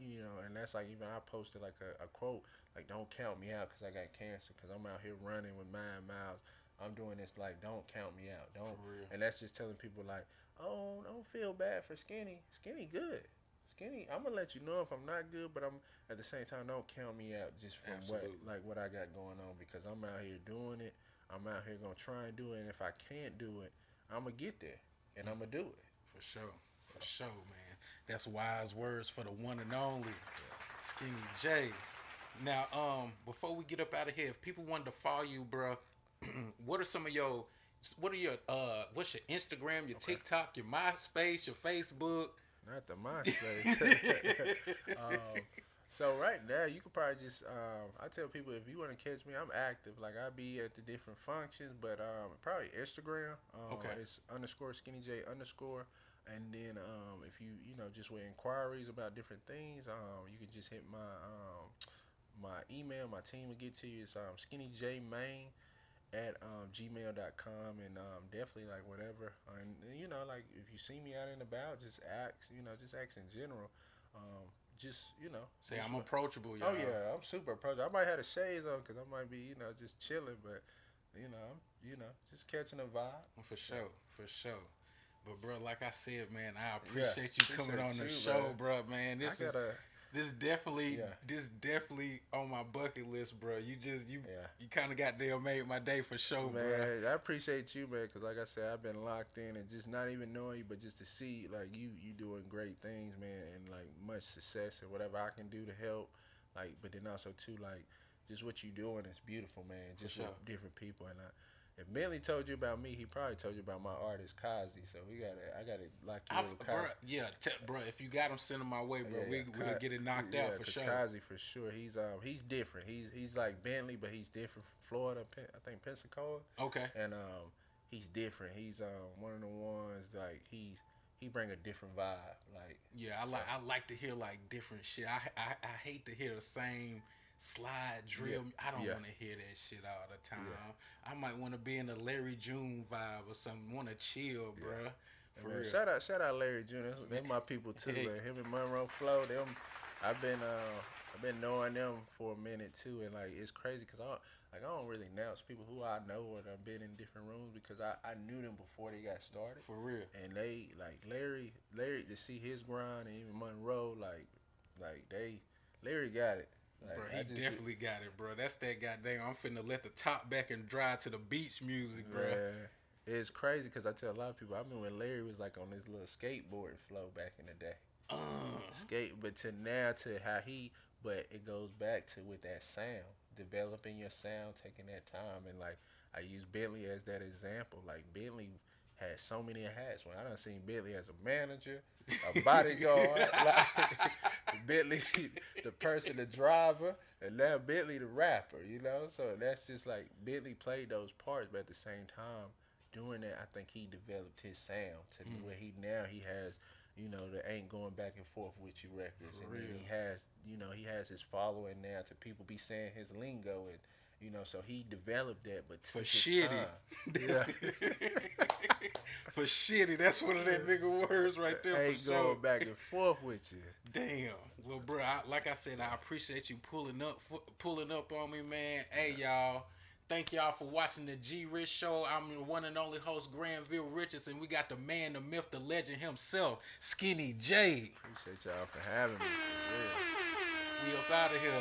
and that's like even I posted like a quote like don't count me out because I got cancer, because I'm out here running with 9 miles. I'm doing this, like don't count me out, don't. For real. And that's just telling people like, oh, don't feel bad for Skinny good. Skinny, I'm gonna let you know if I'm not good, but I'm at the same time don't count me out just from Absolutely. what I got going on, because I'm out here doing it. I'm out here gonna try and do it, and if I can't do it, I'm gonna get there and I'm gonna do it. For sure. For sure, man. That's wise words for the one and only Skinny J. Now, before we get up out of here, if people wanted to follow you, bro, what are your what's your Instagram, your Okay. TikTok, your MySpace, your Facebook? Not the MySpace. So right now, you could probably just. I tell people if you want to catch me, I'm active. Like I be at the different functions, but probably Instagram. Okay. It's underscore SkinnyJ underscore, and then if you just with inquiries about different things, you can just hit my email. My team will get to you. It's SkinnyJmain at gmail.com, and definitely like whatever, and like if you see me out and about, just ask, just ask in general, just Say just I'm approachable, y'all. oh yeah, I'm super approachable. I might have the shades on because I might be just chilling, but I'm just catching a vibe. For sure, for sure. But bro, like I said, man, I Yeah, appreciate you coming on the you, show, man. bro, man. I gotta This definitely Yeah. this definitely on my bucket list, bro. You Yeah. you kind of goddamn made my day for sure, bro. Man, I appreciate you, man, because like I said, I've been locked in, and just not even knowing you, but just to see like you doing great things, man, and like much success and whatever I can do to help, like, but then also too like just what you doing is beautiful, man. Just sure. with different people, and if Millie told you about me, he probably told you about my artist Kazi. So I gotta lock you in with Bro, Kazi. yeah, bro. If you got them, send them my way, bro. Yeah, We gonna get it knocked out for 'cause sure. Kazi for sure. He's different. He's like Bentley, but he's different from Florida. I think Pensacola. Okay. And he's different. He's one of the ones like he bring a different vibe. Like Yeah, I like to hear like different shit. I hate to hear the same slide drill. Yeah, I don't yeah. want to hear that shit all the time. Yeah. I might want to be in a Larry June vibe or something. Want to chill, Yeah. bruh. And For man, real. shout out Larry Jr. They're my people too. Hey. Him and Monroe Flow. Them I've been I've been knowing them for a minute too, and like it's crazy because I don't really announce people who I know or I've been in different rooms because I knew them before they got started, For real. and they like Larry to see his grind and even Monroe like they Larry got it. Bro, Like he I just definitely got it, bro. That's that goddamn. I'm finna let the top back and dry to the beach music, bro. man, it's crazy because I tell a lot of people I remember when Larry was like on this little skateboard flow back in the day. Skate, but to now to how he, but it goes back to with that sound, developing your sound, taking that time, and like I use Bentley as that example. Like Bentley had so many hats. When I done seen Bentley as a manager, a bodyguard, like Bentley, the person, the driver, and now Bentley, the rapper. You know, so that's just like Bentley played those parts, but at the same time, doing that, I think he developed his sound to where he has the ain't going back and forth with you records, For and real. then he has his following now to people be saying his lingo, and so he developed that, but For took his shitty. time. That's for shitty. That's one of that nigga words right there. Ain't For sure. going back and forth with you. Damn. Well, bro, like I said, I appreciate you pulling up on me, man. Hey, y'all. Thank y'all for watching the G Rich Show. I'm the one and only host, Granville Richardson. We got the man, the myth, the legend himself, Skinny J. Appreciate y'all for having me. For real. We up out of here.